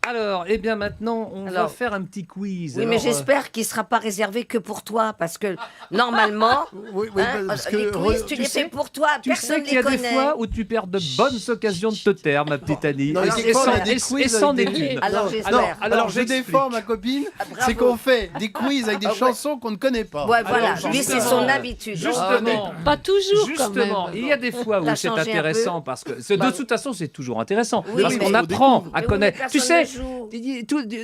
Alors, eh bien, maintenant, on va Alors, faire un petit quiz. Oui, mais Alors, j'espère qu'il ne sera pas réservé que pour toi, parce que normalement, Oui, hein, les quiz, tu les fais pour toi, tu sais personne qu'il y les a des connaît. fois où tu perds de bonnes occasions de te taire, ma petite Annie. Non, Et- mais et quelquefois, sans- on a des et- quiz et sans avec des des- thunes. Alors, Non, j'espère. alors je j'explique. défends ma copine, bravo. c'est qu'on fait des quiz avec des Ah ouais. chansons qu'on ne connaît pas. Ouais, voilà, Alors, lui, c'est justement, son habitude. Justement, Pas toujours, quand même. justement, il y a des fois où T'as c'est changé un intéressant parce que de toute façon c'est toujours intéressant Oui, parce mais- qu'on Mais apprend Mais à oui, connaître. mais Tu personne sais, ne joue.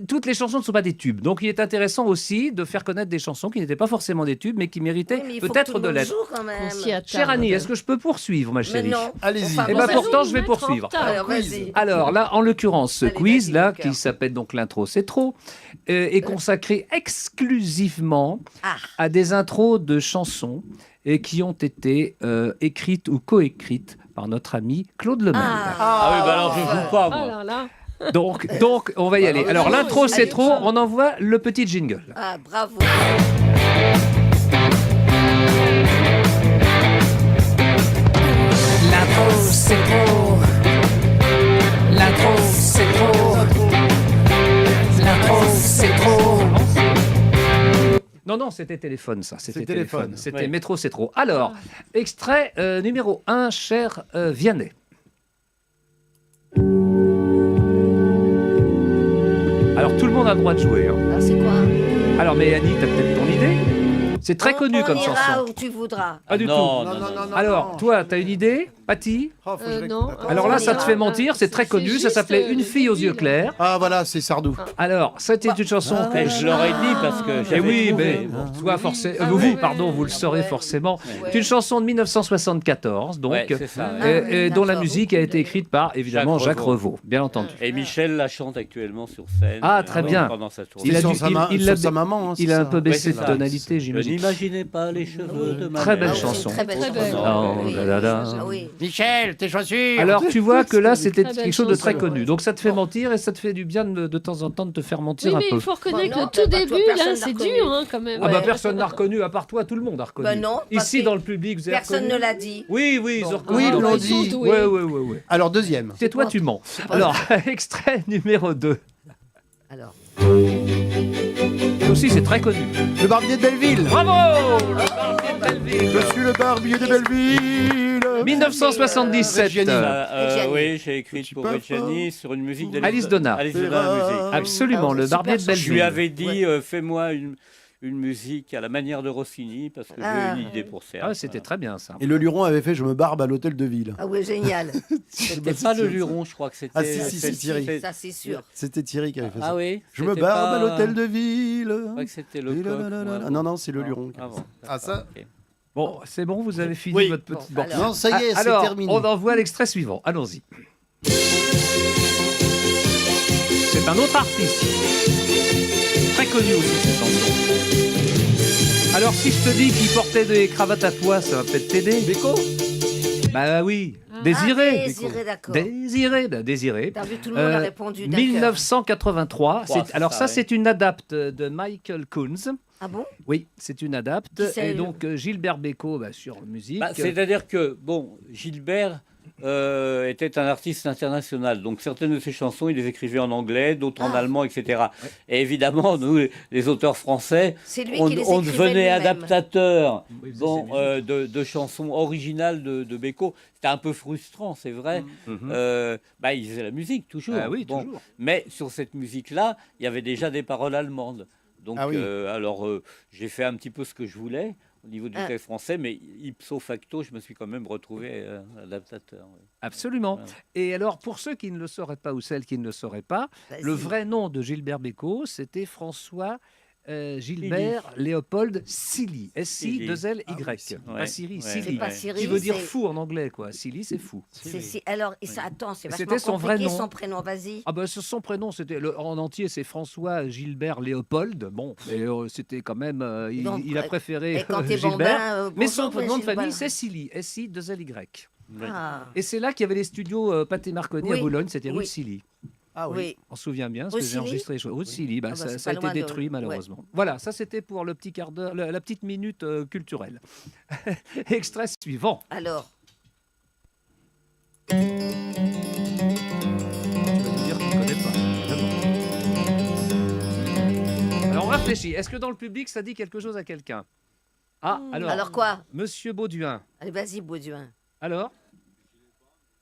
toutes les chansons ne sont pas des tubes, donc il est intéressant aussi de faire connaître des chansons qui n'étaient pas forcément des tubes, mais qui méritaient Oui, mais il faut que peut-être tout le de monde l'être. joue quand même. On s'y attend. Chère Annie, est-ce que je peux poursuivre, ma Mais chérie? non. Allez-y. Enfin, Eh ben vas-y. pourtant, je vais mettre en poursuivre. retard. Alors, quiz. vas-y. Alors là, en l'occurrence, ce Allez, quiz vas-y, là, mon cœur. qui s'appelle donc l'intro, c'est trop, est consacré exclusivement Ah. à des intros de chansons et qui ont été écrites ou coécrites par notre ami Claude Lemel. Ah oui, bah alors je joue pas, Oh moi. là là. Donc, on va y aller. Alors l'intro, c'est trop. On envoie le petit jingle. Ah, bravo. L'intro c'est trop. L'intro c'est trop. L'intro c'est trop. Non, c'était téléphone, ça. C'était C'est téléphone. téléphone. C'était Ouais. métro, c'est trop. Alors, extrait numéro 1, cher Vianney. Alors, tout le monde a le droit de jouer. Hein. Ah, c'est quoi? Alors, mais Annie, t'as peut-être ton idée? C'est très connu comme On ira chanson. où tu voudras. Pas du Non, tout. non, non, non. Alors, toi, t'as une idée, Paty? Oh, faut que je Non. réécoute. Alors là, ça te non, fait mentir, c'est très c'est connu, ça juste, s'appelait Une le fille aux début, yeux là. clairs. Ah voilà, c'est Sardou. Alors, c'était une chanson que Mais je l'aurais dit parce que Eh j'avais oui, trouvé. mais toi, forcément, Ah vous, ouais, pardon, vous le saurez ouais. forcément. Ouais. C'est une chanson de 1974, donc, Ouais, c'est ça, ouais. Ah oui, et dont la d'accord. musique a été écrite par, évidemment, Jacques Jacques Revaux, bien entendu. Et Michel la chante actuellement sur scène. Ah, très bien. Pendant sa tournée. Il a sur dû- sa, il a- sa maman. hein, Il c'est a un ça. peu baissé Ouais, de c'est ça. tonalité, Je j'imagine. n'imaginais pas les cheveux de ma Très belle mère. Ah oui, chanson. c'est une très belle Très chanson. belle. Oh Oui, là là là. ah oui. Michel, tes chaussures. Alors, tu vois que là, c'était Très belle quelque chose de très chanson. connu. Donc, ça te fait mentir et ça te fait du bien de temps en temps de te faire mentir Oui, un mais peu. il faut reconnaître Bah non, le tout bah, début, toi, là, personne c'est l'a dur, reconnu. hein, quand même. Ah bah Ouais. personne n'a reconnu, à part toi, tout le monde a reconnu. Bah non, parce Ici que dans le public, vous avez personne reconnu ne l'a dit. Oui, ils ont reconnu. Oui, ils l'ont Ils dit. sont doués. Ouais. Alors deuxième. C'est toi, tu mens. Alors, extrait numéro 2. Alors. Et aussi, c'est très connu. Le barbier de Belleville. Bravo Le barbier de Belleville. Je suis le barbier de Belleville. 1977. Reggiani. Reggiani. Oui, j'ai écrit suis pour pas Reggiani sur une musique d'Alice Alice Donna. Alice Donna, la musique. Absolument, Ah, le super barbier de chanson. Je lui Belleville. avais dit, fais-moi une musique à la manière de Rossini, parce que Ah. j'ai une idée pour ça. Ah, c'était très bien ça. Et le Luron avait fait Je me barbe à l'hôtel de ville. Ah oui, génial. C'était pas le Luron, je crois que c'était. Ah, si, celle- Thierry. Ça, c'est sûr. C'était Thierry qui avait fait ça. Ah oui. Je me c'était barbe pas- à l'hôtel de ville. Je crois que c'était le Et coq. là, là, là, ouais. là. Non, non, c'est le Luron. qui a Ah fait bon. ça. Ah, ça. ok. Bon, c'est bon, vous avez fini Oui. votre petite Bon, banque. alors. Non, ça y est, c'est Alors, terminé. on envoie l'extrait suivant. Allons-y. C'est un autre artiste. Très connu aussi, cette chanson. Alors, si je te dis qu'il portait des cravates à pois, ça va peut-être t'aider. Béco. Bah oui. Ah. Désiré. Ah, Désiré, d'accord. Désiré. T'as vu, tout le monde a répondu d'un cœur. 1983. Oh, c'est Alors ça, ça, ouais. c'est une adapte de Michael Coons. Ah bon? Oui, c'est une adapte. Qui c'est, Et donc Gilbert Bécaud sur musique. Bah, c'est-à-dire que, bon, Gilbert était un artiste international. Donc, certaines de ses chansons, il les écrivait en anglais, d'autres en allemand, etc. Et évidemment, nous, les auteurs français, C'est lui on, qui les on écrivait devenait lui-même. adaptateurs Oui, ça, bon, c'est de chansons originales de Bécaud. C'était un peu frustrant, c'est vrai. Mhm. Bah, il faisait la musique, toujours. Ah oui, Bon. toujours. Mais sur cette musique-là, il y avait déjà des paroles allemandes. Donc, Ah oui. j'ai fait un petit peu ce que je voulais au niveau du Ah. texte français, mais ipso facto, je me suis quand même retrouvé adaptateur. Oui. Absolument. Voilà. Et alors, pour ceux qui ne le sauraient pas ou celles qui ne le sauraient pas, Vas-y. le vrai nom de Gilbert Bécaud, c'était François Gilbert Léopold Silly. S-I-2-L-Y. Ah oui. Pas Siri, Ouais. Silly. C'est pas Cyril, Qui veut dire c'est- fou en anglais, quoi. Silly, c'est fou. Alors, attends, c'est C'était vachement son vrai compliqué, nom. son prénom, vas-y. Ah ben, son prénom, c'était en entier, c'est François Gilbert Léopold. Bon, mais c'était quand même, Donc, il a préféré et quand t'es Gilbert. bambin, mais son bonjour, nom de Gilbert. famille, c'est Silly. S-I-2-L-Y. Ah. Et c'est là qu'il y avait les studios Pathé Marconi à Oui, Boulogne, c'était rue oui. de Silly. Ah Oui. On se souvient bien, parce Rue que j'ai Silly enregistré rue de Silly. Bah, Ah bah, ça, c'est ça a pas été loin de- détruit, malheureusement. Voilà, ça c'était pour le petit quart d'heure, la petite minute culturelle. Extrait suivant. Alors, Tu vas me dire que tu ne connais pas, évidemment. Alors on réfléchit. Est-ce que dans le public, ça dit quelque chose à quelqu'un? Ah, alors quoi? Monsieur Bauduin. Allez, vas-y, Bauduin.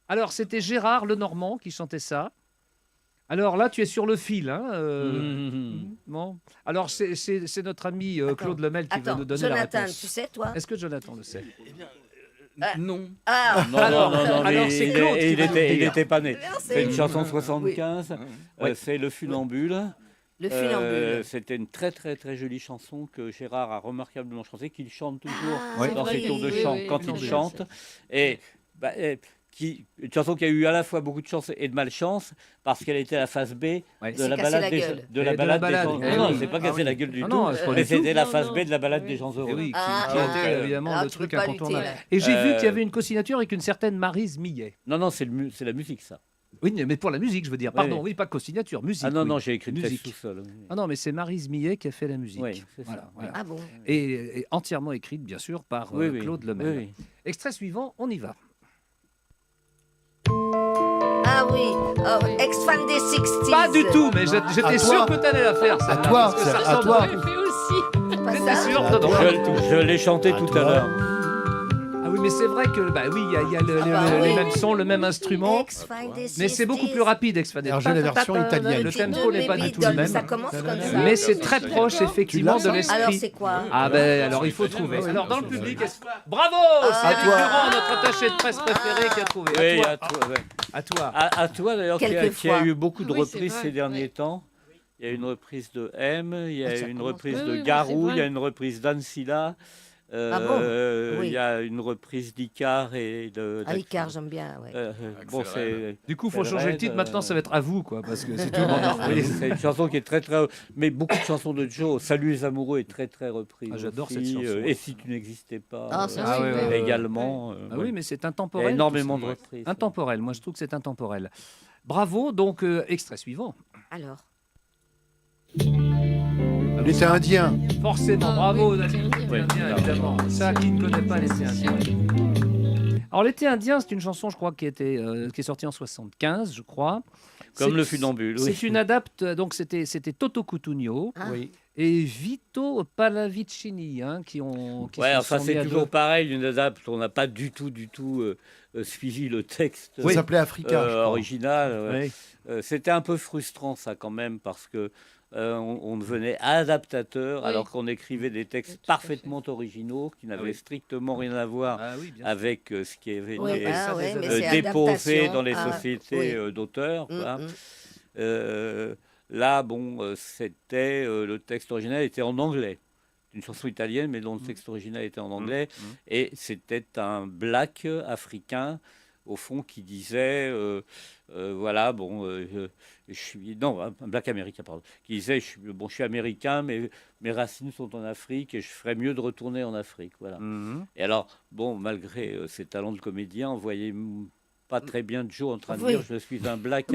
Alors, c'était Gérard Lenormand qui chantait ça. Alors là, tu es sur le fil. Hein, bon. Alors, c'est notre ami Claude Lemel qui va nous donner la Jonathan, réponse. tu sais, toi? Est-ce que Jonathan le sait? Non. Ah, Non, Alors, mais c'est il Claude qui va nous il dire. n'était pas né. Merci. C'est une chanson 75. C'est Le Funambule. Le Funambule. C'était une très très très jolie chanson que Gérard a remarquablement chantée, qu'il chante toujours Ah, dans c'est ses vrai, tours de oui, chant oui, quand oui, il oui, chante. Et une chanson qui a eu à la fois beaucoup de chance et de malchance parce qu'elle était la face B de la balade des gens. De la balade. Non, non, c'est pas casser la gueule du Ah tout. non, c'est pas Mais du tout. c'était la face B de la balade des gens heureux. Et oui, qui Ah, était évidemment là, le tu peux truc pas incontournable. lutter, là. Et j'ai vu qu'il y avait une co-signature avec une certaine Maryse Millet. Non, c'est la musique, ça. Oui, mais pour la musique, je veux dire. Pardon, Oui. oui, pas co-signature, musique. Ah non, oui. non, j'ai écrit le texte musique. tout seul. Ah non, mais c'est Maryse Millet qui a fait la musique. Oui, c'est ça. Voilà. Ah bon? Et entièrement écrite, bien sûr, par Oui, oui. Claude Lemel. Oui, oui. Extrait suivant, on y va. Ah oui, ex-fan des 60s. Pas du tout, mais j'étais À sûr toi. que tu allais la faire. celle-là, toi, parce que ça à ressemble toi. beaucoup. fait aussi. Pas J'étais ça? sûr. Non, non. Je l'ai chanté tout à l'heure. Ah oui, mais c'est vrai que bah oui, il y a bah les oui. mêmes sons, le même instrument. Ex-fan des 60s. Mais c'est beaucoup plus rapide, Ex-Fan. Alors, j'ai la version italienne. Le tempo n'est pas du tout le même. Ça commence comme ça. Mais c'est très proche, effectivement, de l'esprit. Alors, c'est quoi? Ah ben, alors il faut trouver. Alors, dans le public, bravo! C'est Eric toi. Durand, notre attaché de presse préféré, qui a trouvé. Oui, À toi. À toi. À toi d'ailleurs, qui a Quelquefois. eu beaucoup de Oui, c'est reprises vrai, ces derniers oui. temps. Il y a une reprise de M, il y a ça une commence. reprise Oui, de oui, oui, Garou, c'est il y a vrai. une reprise d'Ancilla. Ah bon? Oui. Il y a une reprise d'Icar et de. Ah, Icar, j'aime bien, ouais. Bon, c'est. Du coup, il faut changer le titre. Maintenant, ça va être à vous, quoi, parce que c'est tout le monde en Oui, reprise. c'est une chanson qui est très très. Mais beaucoup de chansons de Joe. Salut les amoureux est très très reprise. Ah, j'adore aussi. cette chanson. Et si tu n'existais pas. Ah, ça, Ah, oui, oui, également. Ah oui, mais c'est il y intemporel. a énormément tout de ça. reprises. Intemporel. Moi, je trouve que c'est intemporel. Bravo. Donc, extrait suivant. Alors. L'été indien. Forcément, bravo, oui, Nathalie. l'été indien. Indien, évidemment. Ça, qui ne connaît pas l'été indien? Alors, l'été indien, c'est une chanson, je crois, qui est sortie en 75, je crois. Comme C'est- le Funambule. Oui. C'est une adapte, donc c'était Toto Cutugno Ah. Oui. et Vito Pallavicini qui Ouais, se enfin sont mis c'est à toujours deux. pareil, une adapte. On n'a pas du tout suivi le texte Ça s'appelait Africa, je crois. original. ouais. Oui. C'était un peu frustrant ça quand même parce que on devenait adaptateur Oui. alors qu'on écrivait des textes Oui, tout à parfaitement originaux qui n'avaient oui. strictement rien à voir Ah oui, bien sûr. avec ce qui avait Oui, été ah, ouais, mais c'est déposé adaptation. dans les Ah, sociétés oui. d'auteurs. Mm, quoi. mm. Là, bon, c'était le texte original était en anglais. Une chanson italienne, mais dont le texte original était en anglais. Et c'était un black africain, au fond, qui disait, voilà, bon, je suis... Non, un black américain, pardon. Qui disait, je suis américain, mais mes racines sont en Afrique et je ferais mieux de retourner en Afrique. Voilà. Et alors, bon, malgré ses talents de comédien, on voyait pas très bien Joe en train de Oui. dire je suis un black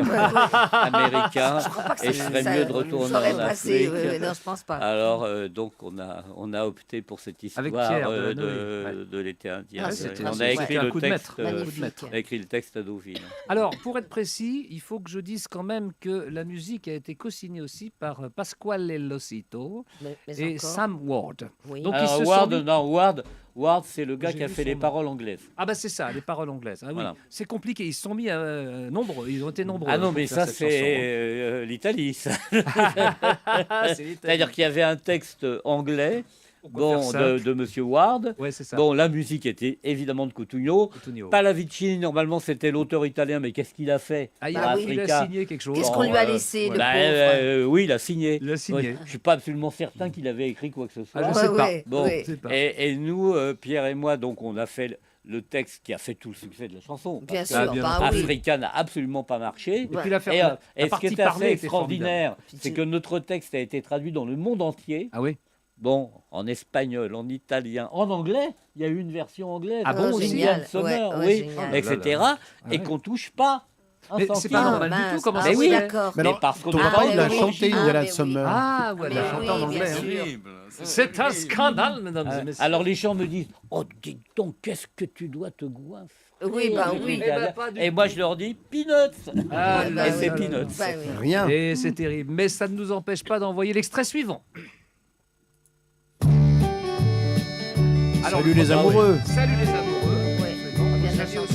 américain Je crois pas que et je ferais mieux de retourner ça aurait en passé, Afrique. non, je pense pas. Alors, donc, on a opté pour cette histoire Avec Pierre de, Delanoë, de l'été indien. Ah, c'est on très a chouette. écrit un le coup de texte. maître. Magnifique. On a écrit le texte à Deauville. Alors, pour être précis, il faut que je dise quand même que la musique a été co-signée aussi par Pasquale Losito Mais et encore. Sam Ward. Oui. Donc, ils Alors, se sont Ward, mis- non, Ward, c'est le gars J'ai qui a vu fait son les nom. paroles anglaises. Ah bah c'est ça, les paroles anglaises. Ah oui, Voilà. c'est compliqué. Ils se sont mis nombreux. Ils ont été nombreux. Ah non, pour mais faire ça, cette c'est chanson, l'Italie. ça. hein. C'est l'Italie. C'est-à-dire qu'il y avait un texte anglais Pourquoi faire simple de Monsieur Ward. Ouais, c'est ça. Bon, la musique était évidemment de Cotugno. Cotugno. Palavicini, normalement, c'était l'auteur italien, mais qu'est-ce qu'il a fait Ah, il Bah a, oui. il a Africa. signé quelque chose. Qu'est-ce qu'on lui a laissé, le Bah, pauvre oui, il a signé. Il a signé. Ouais, je suis pas absolument certain qu'il avait écrit quoi que ce soit. Ah, je sais pas. Bon, ouais. Je sais pas. et nous, Pierre et moi, donc, on a fait le texte qui a fait tout le succès de la chanson. Bien Parce sûr, que bien bah oui. Africa n'a absolument pas marché. Et puis la, Et, la et ce qui partie est parlée assez était extraordinaire, formidable. c'est que notre texte a été traduit dans le monde entier. Ah oui. Bon, en espagnol, en italien, en anglais. Il y a eu une version anglaise. Ah bon, aussi Yann génial. Sommer, Ouais, oui, génial. etc. Ah Et ouais. qu'on touche pas. un Mais c'est centime. pas normal du mince. tout. Comment Ah ça se oui, fait d'accord. Mais Mais alors, parce qu'on ton n'a papa, pas il mais a oui. chanté Ah, Indiana mais oui. Summer. Ah ouais, Mais la chanter en oui, anglais. bien hein. sûr. Terrible. C'est un scandale, mesdames et messieurs. Alors les gens me disent oh dis donc qu'est-ce que tu dois te goinfrer. Oui, bah oui. Eh ben, pas du Et moi je leur dis peanuts. Ah, Ouais, là, et là, c'est là, peanuts. là. Bah oui. Rien. Et c'est terrible. Mais ça ne nous empêche pas d'envoyer l'extrait suivant. Salut les amoureux. Salut les amoureux. Ouais, on vient de la J'avais chanter.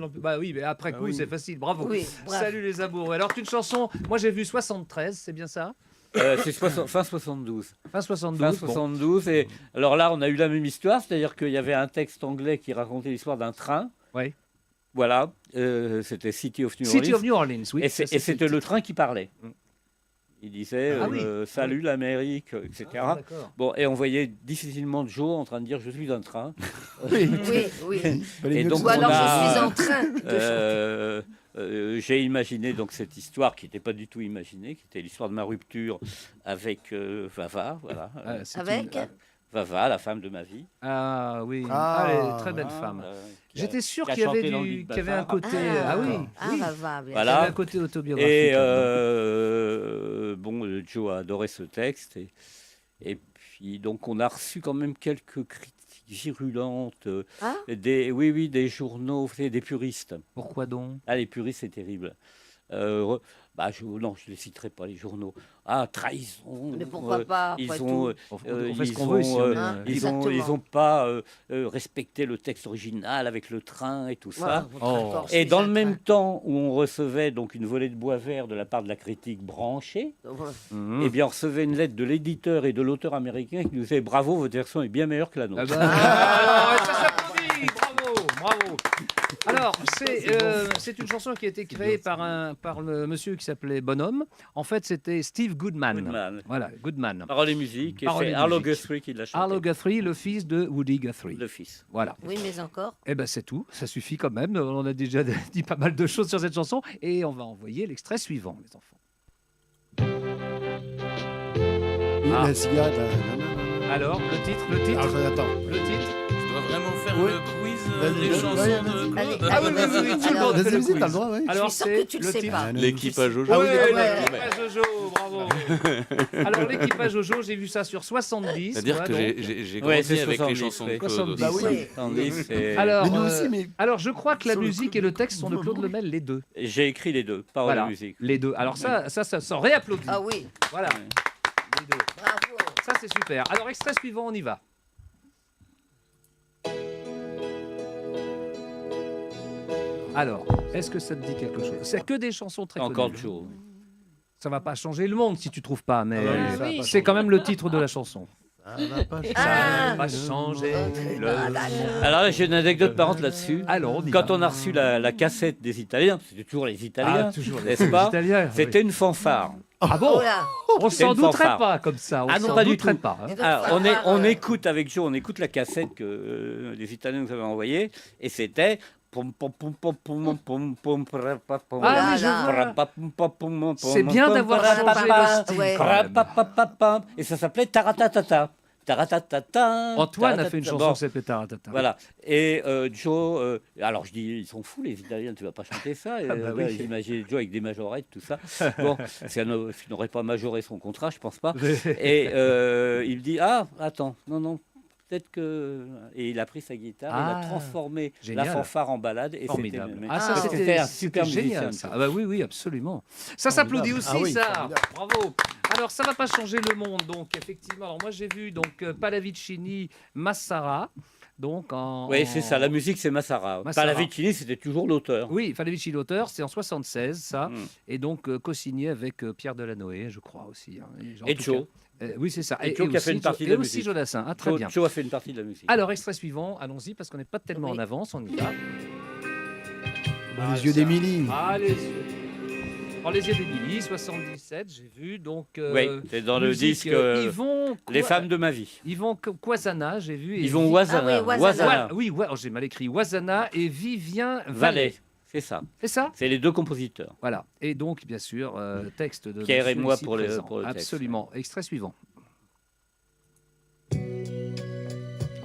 aussi, bah oui, mais après coup, oui. c'est facile. Bravo. Oui, bravo. Salut les amoureux. Alors, c'est une chanson, moi j'ai vu 73, c'est bien ça C'est fin 72. Fin 72. Fin bon. 72. Et alors là, on a eu la même histoire, c'est-à-dire qu'il y avait un texte anglais qui racontait l'histoire d'un train. Oui. Voilà, c'était City of New City Orleans. of New Orleans, oui. Et ça, c'était le train qui parlait. Mm. Il disait Ah oui. salut l'Amérique, etc. Ah, d'accord. Bon, et on voyait difficilement Joe en train de dire je suis un train. Oui, oui. Fallait Et mieux donc, que Ou ça. alors on a- je suis en train de chanter. J'ai imaginé donc cette histoire qui n'était pas du tout imaginée, qui était l'histoire de ma rupture avec Vava, voilà. Ah, c'est Avec Vava, la femme de ma vie. Ah oui, Ah, allez, très belle Voilà, femme. qui a- J'étais sûr qui a qu'il y avait, chanté dans le Big qu'il y avait un Bazar. côté. Ah, oui, Ah, oui. va, va, bien. Il y Voilà. avait un côté autobiographique. Et là-dedans. bon, Joe a adoré ce texte. Et puis, donc, on a reçu quand même quelques critiques virulentes. Ah Des journaux, vous savez, des puristes. Pourquoi donc Ah, les puristes, c'est terrible. Non, je ne les citerai pas, les journaux. Ah, trahison. Mais pourquoi pas, Ils après ont, tout. On fait ce ils qu'on veut si ont, on est, Hein, ils ont exactement. pas respecté le texte original avec le train et tout ça. Voilà, d'accord, Et je dans suis le un même train. temps où on recevait donc une volée de bois vert de la part de la critique branchée, Mhm. eh bien on recevait une lettre de l'éditeur et de l'auteur américain qui nous disait bravo, votre version est bien meilleure que la nôtre. Ah bah, alors, ça s'applaudit, bravo, bravo. Alors, c'est une chanson qui a été créée par le monsieur qui s'appelait Bonhomme. En fait, c'était Steve Goodman. Goodman. Voilà, Goodman. Parole et musique, et Parole c'est et Arlo musique. Guthrie qui l'a chanté. Arlo Guthrie, le fils de Woody Guthrie. Le fils. Voilà. Oui, mais encore. Eh ben c'est tout, ça suffit quand même. On a déjà dit pas mal de choses sur cette chanson et on va envoyer l'extrait suivant, les enfants. La cigarette. Alors, le titre, Alors, attends. le titre. Je dois vraiment faire Oui. le quiz Vas-y, des vas-y, chansons vas-y, de vas-y. Claude. Allez, Ah oui, vas-y, oui, tout le alors. monde fait le Vas-y, quiz. t'as le droit, oui. Alors, Je suis sûre que tu le sais titre. pas. L'équipage Jojo. Ah oui, Ouais, ouais. l'équipage Jojo, bravo. Alors, l'équipage Jojo, j'ai vu ça sur 70. C'est-à-dire que voilà, donc. j'ai Ouais, grandi c'est avec les 70, chansons de oui. Claude. 70. Bah oui. Attendez, c'est- Alors, Mais nous aussi, mais- alors, je crois que la Sur le musique coup et le du- texte sont de du Claude moment. Lemel, les deux. J'ai écrit les deux, parole Voilà, et musique. les deux. Alors ça s'en réapplaudit. Ah oui, Voilà, les deux. bravo. Ça, c'est super. Alors, extrait suivant, on y va. Alors, est-ce que ça te dit quelque chose? C'est que des chansons très Encore connues. Joe. Ça va pas changer le monde si tu trouves pas, mais Ah bah oui, ça va pas c'est quand même le titre de la chanson. Ça va pas changer. Ah. Ça va changer le monde. Alors là, j'ai une anecdote marrante là-dessus. Alors, on y Quand va. on a reçu la cassette des Italiens, c'était toujours les Italiens, Ah, toujours n'est-ce pas? Italiens, C'était une fanfare. Ah bon? Oh là. On C'était s'en une douterait fanfare. pas comme ça. On Ah non, s'en pas du douterait tout. pas, hein. Alors, on écoute avec Joe, on écoute la cassette que les Italiens nous avaient envoyée, et c'était pom pom pom pom pom pom pom pom. Ah oui, je vois. C'est bien d'avoir changé le style. Ouais. quand même. Et ça s'appelait Taratatata. Taratatata. Antoine a fait une chanson Bon, qui s'appelait Taratata. Voilà. Et Joe, alors je dis, ils sont fous les Italiens, tu vas pas chanter ça. Et, Ah bah oui. j'imagine Joe avec des majorettes, tout ça. Bon, s'il n'aurait pas majoré son contrat, je pense pas. Et il me dit, ah, attends, non, peut-être que... Et il a pris sa guitare, il Ah, a transformé génial. la fanfare en balade. Et Formidable. c'était Ah, ça, c'était un c'était super génial. musicien. Ça. Ah bah oui, oui, absolument. Ça s'applaudit aussi, Ah oui, ça. formidable. Bravo. Alors, ça va pas changer le monde, donc, effectivement. Alors, moi, j'ai vu donc Pallavicini, Massara. Donc Oui, c'est ça. La musique, c'est Massara. Pallavicini, c'était toujours l'auteur. Oui, Pallavicini, l'auteur, c'est en 76, ça. Et donc, co-signé avec Pierre Delanoë, je crois aussi. Hein. Et Cho. Oui, c'est ça. Et Cho qui a fait une partie de la musique. Et aussi Jodassin. Ah, très bien. Cho a fait une partie de la musique. Alors, extrait suivant, allons-y, parce qu'on n'est pas tellement en avance, on y va. Les yeux d'Émilie. Ah, les yeux. Alors, les yeux d'Émilie, 77, j'ai vu. Donc, oui, c'est dans le disque Les femmes de ma vie. Yvon Kwazana, j'ai vu. Yvon Wazana. Oui, j'ai mal écrit. Wazana et Vivien Vallet. C'est ça. C'est ça. C'est les deux compositeurs. Voilà. Et donc, bien sûr, texte de Pierre et moi pour le texte. Absolument. Extrait suivant.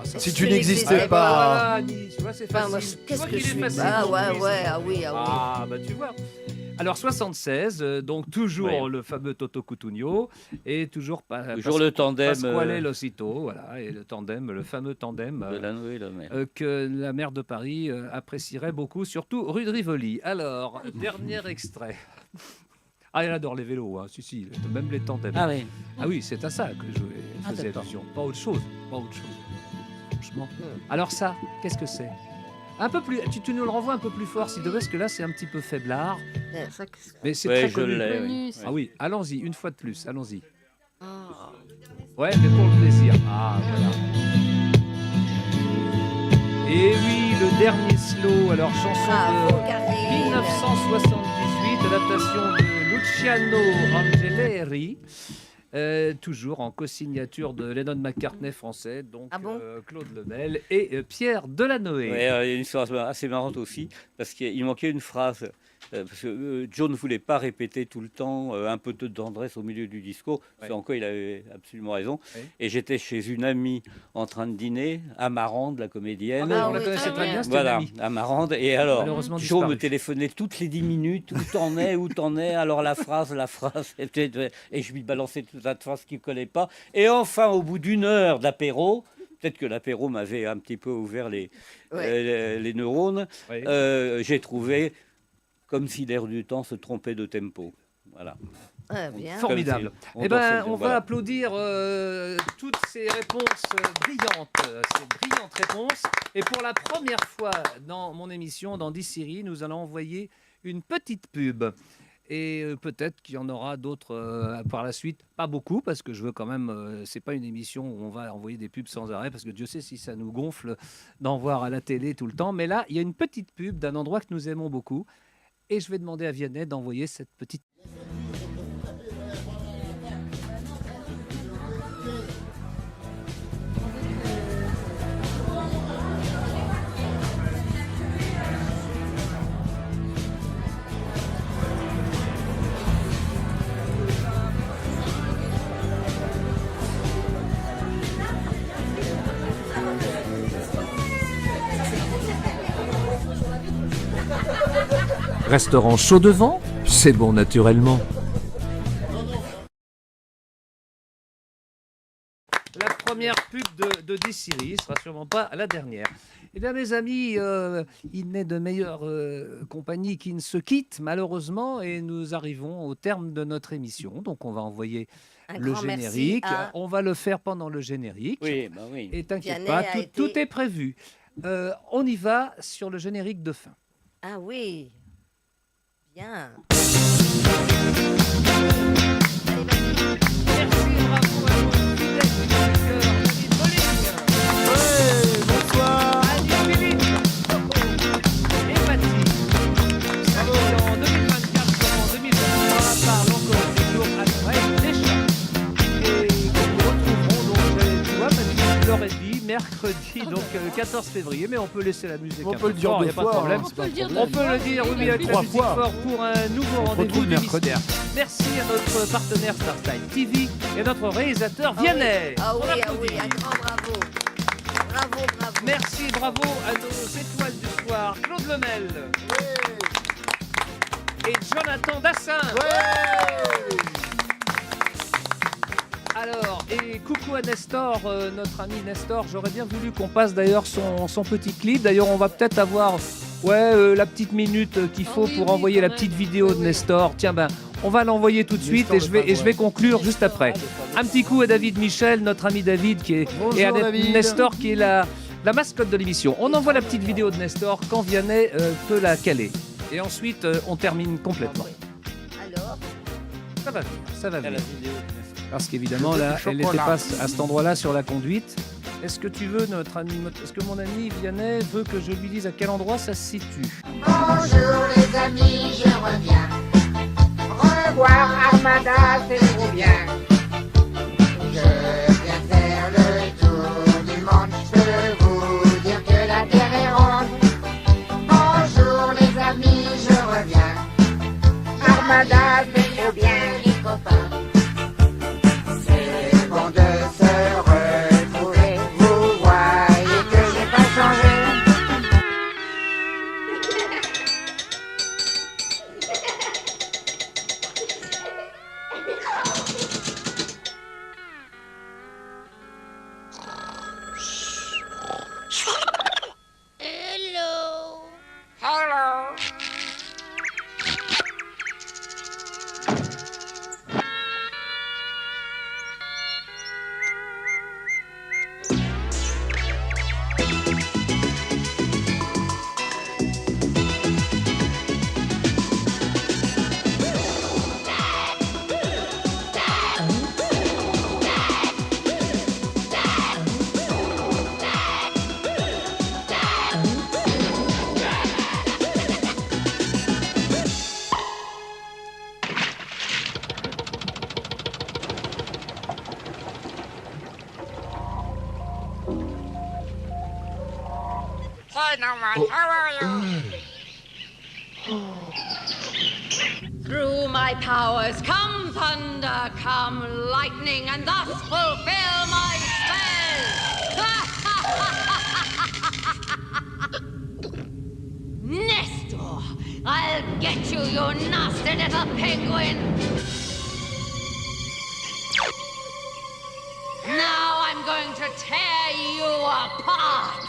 Si tu n'existais pas. Tu vois, c'est facile. Qu'est-ce que je suis facile. Ah, bah tu vois. Alors 76, donc toujours le fameux Toto Cutugno et toujours le tandem Pasquale Losito, voilà, et le tandem, le fameux tandem que la maire de Paris apprécierait beaucoup, surtout rue de Rivoli. Alors, dernier extrait. Ah, elle adore les vélos, hein. Si, même les tandems. Ah oui. Ah oui, c'est à ça que je faisais allusion. Pas autre chose. Franchement. Alors ça, qu'est-ce que c'est? Un peu plus, tu nous le renvoies un peu plus fort, s'il te plaît, parce que là, c'est un petit peu faiblard. Mais c'est très connu. Ah oui, allons-y, une fois de plus, allons-y. Ouais, mais pour le plaisir. Ah, voilà. Et oui, le dernier slow, alors chanson de 1978, adaptation de Luciano Angeleri. Toujours en co-signature de Lennon McCartney français, donc Claude Lemel et Pierre Delanoë. Il y a une histoire assez marrante aussi, parce qu'il manquait une phrase. Parce que Joe ne voulait pas répéter tout le temps un peu de tendresse au milieu du discours. C'est encore, il avait absolument raison. Et j'étais chez une amie en train de dîner, Amarande, la comédienne. On la connaissait très bien, c'était voilà, une amie. Amarande. Et alors, Joe me téléphonait toutes les 10 minutes. Où t'en es, alors la phrase. Et je lui balançais toute la phrase qu'il ne connaît pas. Et enfin, au bout d'une heure d'apéro, peut-être que l'apéro m'avait un petit peu ouvert les neurones, j'ai trouvé... comme si l'air du temps se trompait de tempo. Voilà. Bien. Formidable. Eh ben, on va applaudir toutes ces réponses brillantes. Ces brillantes réponses. Et pour la première fois dans mon émission, dans Dicérie, nous allons envoyer une petite pub. Et peut-être qu'il y en aura d'autres par la suite. Pas beaucoup, parce que je veux quand même... c'est pas une émission où on va envoyer des pubs sans arrêt, parce que Dieu sait si ça nous gonfle d'en voir à la télé tout le temps. Mais là, il y a une petite pub d'un endroit que nous aimons beaucoup. Et je vais demander à Vianney d'envoyer cette petite... Restaurant chaud devant, c'est bon naturellement. La première pub de Dicérie sera sûrement pas la dernière. Eh bien, mes amis, il n'est de meilleure compagnie qui ne se quitte, malheureusement, et nous arrivons au terme de notre émission. Donc, on va envoyer le générique. On va le faire pendant le générique. Oui. Et t'inquiète pas, tout est prévu. On y va sur le générique de fin. Ah oui. Bien. Bonsoir. Annie Philippe. Et Mathilde. En 2024 comme en 2023, parle encore des jours après les chats. Et nous retrouverons donc, tu vois, Mathilde, je l'aurais dit, mercredi, donc 14 février, mais on peut laisser la musique on un peut peu le dire fort, deux il n'y a pas de fois, problème. hein, On peut le dire, oui, avec la musique fort pour un nouveau rendez-vous du mystère. Merci à notre partenaire Startime TV et à notre réalisateur Vianney. Ah oui, un grand bravo. Bravo. Merci, bravo à nos étoiles du soir, Claude Lemel et Jonathan Dassin. Alors, et coucou à Nestor, notre ami Nestor. J'aurais bien voulu qu'on passe d'ailleurs son petit clip. D'ailleurs, on va peut-être avoir la petite minute qu'il faut pour envoyer la petite vidéo de Nestor. Tiens, on va l'envoyer tout de suite et je vais conclure juste après. Un petit coup à David Michel, notre ami David, et à David. Nestor qui est la mascotte de l'émission. On envoie la petite vidéo de Nestor quand Vianney peut la caler. Et ensuite, on termine complètement. Alors, Ça va venir, ça va À la venir. vidéo. Parce qu'évidemment, là, elle n'était pas à cet endroit-là sur la conduite. Est-ce que tu veux notre ami, est-ce que mon ami Vianney veut que je lui dise à quel endroit ça se situe? Bonjour les amis, je reviens. Revoir Armada, c'est trop bien. Je viens faire le tour du monde. Je peux vous dire que la terre est ronde. Bonjour les amis, je reviens. Armada, c'est trop bien, les copains. C'est bon de se retrouver. Vous voyez que j'ai pas changé. Hello. Hello. Hey, no one, how are you? Through my powers, come thunder, come lightning, and thus fulfill my spell. Nestor, I'll get you, you nasty little penguin. Now I'm going to tear you apart.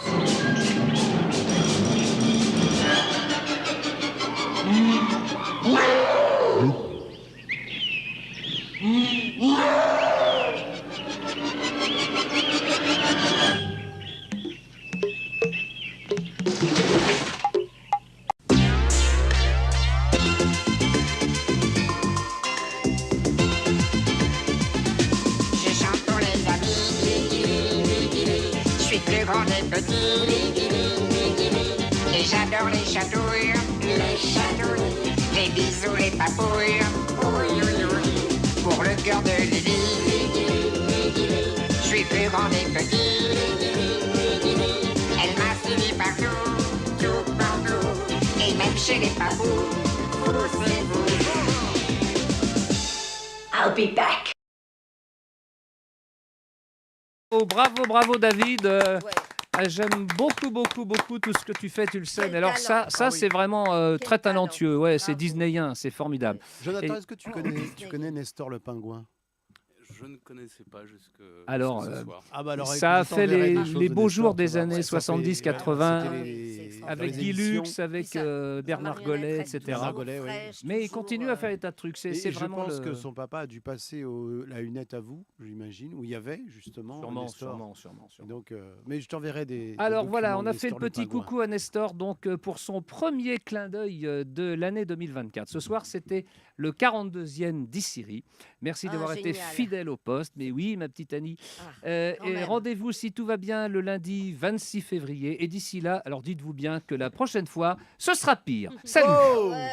Je chante pour les amis. Je suis plus grand des petits. Et j'adore les chatouilles. Les chatouilles. Les bisous, les papouilles. Oui, oui, oui. Pour le cœur de Lily. Je suis plus grand des petits. Elle m'a suivi partout. Tout partout. Et même chez les papous. Poussez-vous. I'll be back. Oh, bravo, bravo David. J'aime beaucoup tout ce que tu fais, tu le sais. Mais alors ça c'est vraiment très talentueux. Ouais, c'est disneyen, c'est formidable. Jonathan, est-ce que tu connais Nestor le pingouin? Je ne connaissais pas jusque Alors, ce soir. ça a fait les beaux jours des années 70-80 avec Guy Lux, avec Bernard Gollet, etc. Mais il continue à faire des tas de trucs. C'est vraiment. Je pense que son papa a dû passer la lunette à vous, j'imagine, où il y avait justement Nestor. Sûrement. Donc, mais je t'enverrai des. Alors des voilà, on a documents de fait le Nestor petit pingouin. coucou à Nestor donc pour son premier clin d'œil de l'année 2024. Ce soir, c'était le 42e d'Issiri. Merci d'avoir été génial. fidèle au poste. Mais oui, ma petite Annie. Et même. rendez-vous si tout va bien le lundi 26 février. Et d'ici là, alors dites-vous bien que la prochaine fois, ce sera pire. Salut. Ouais.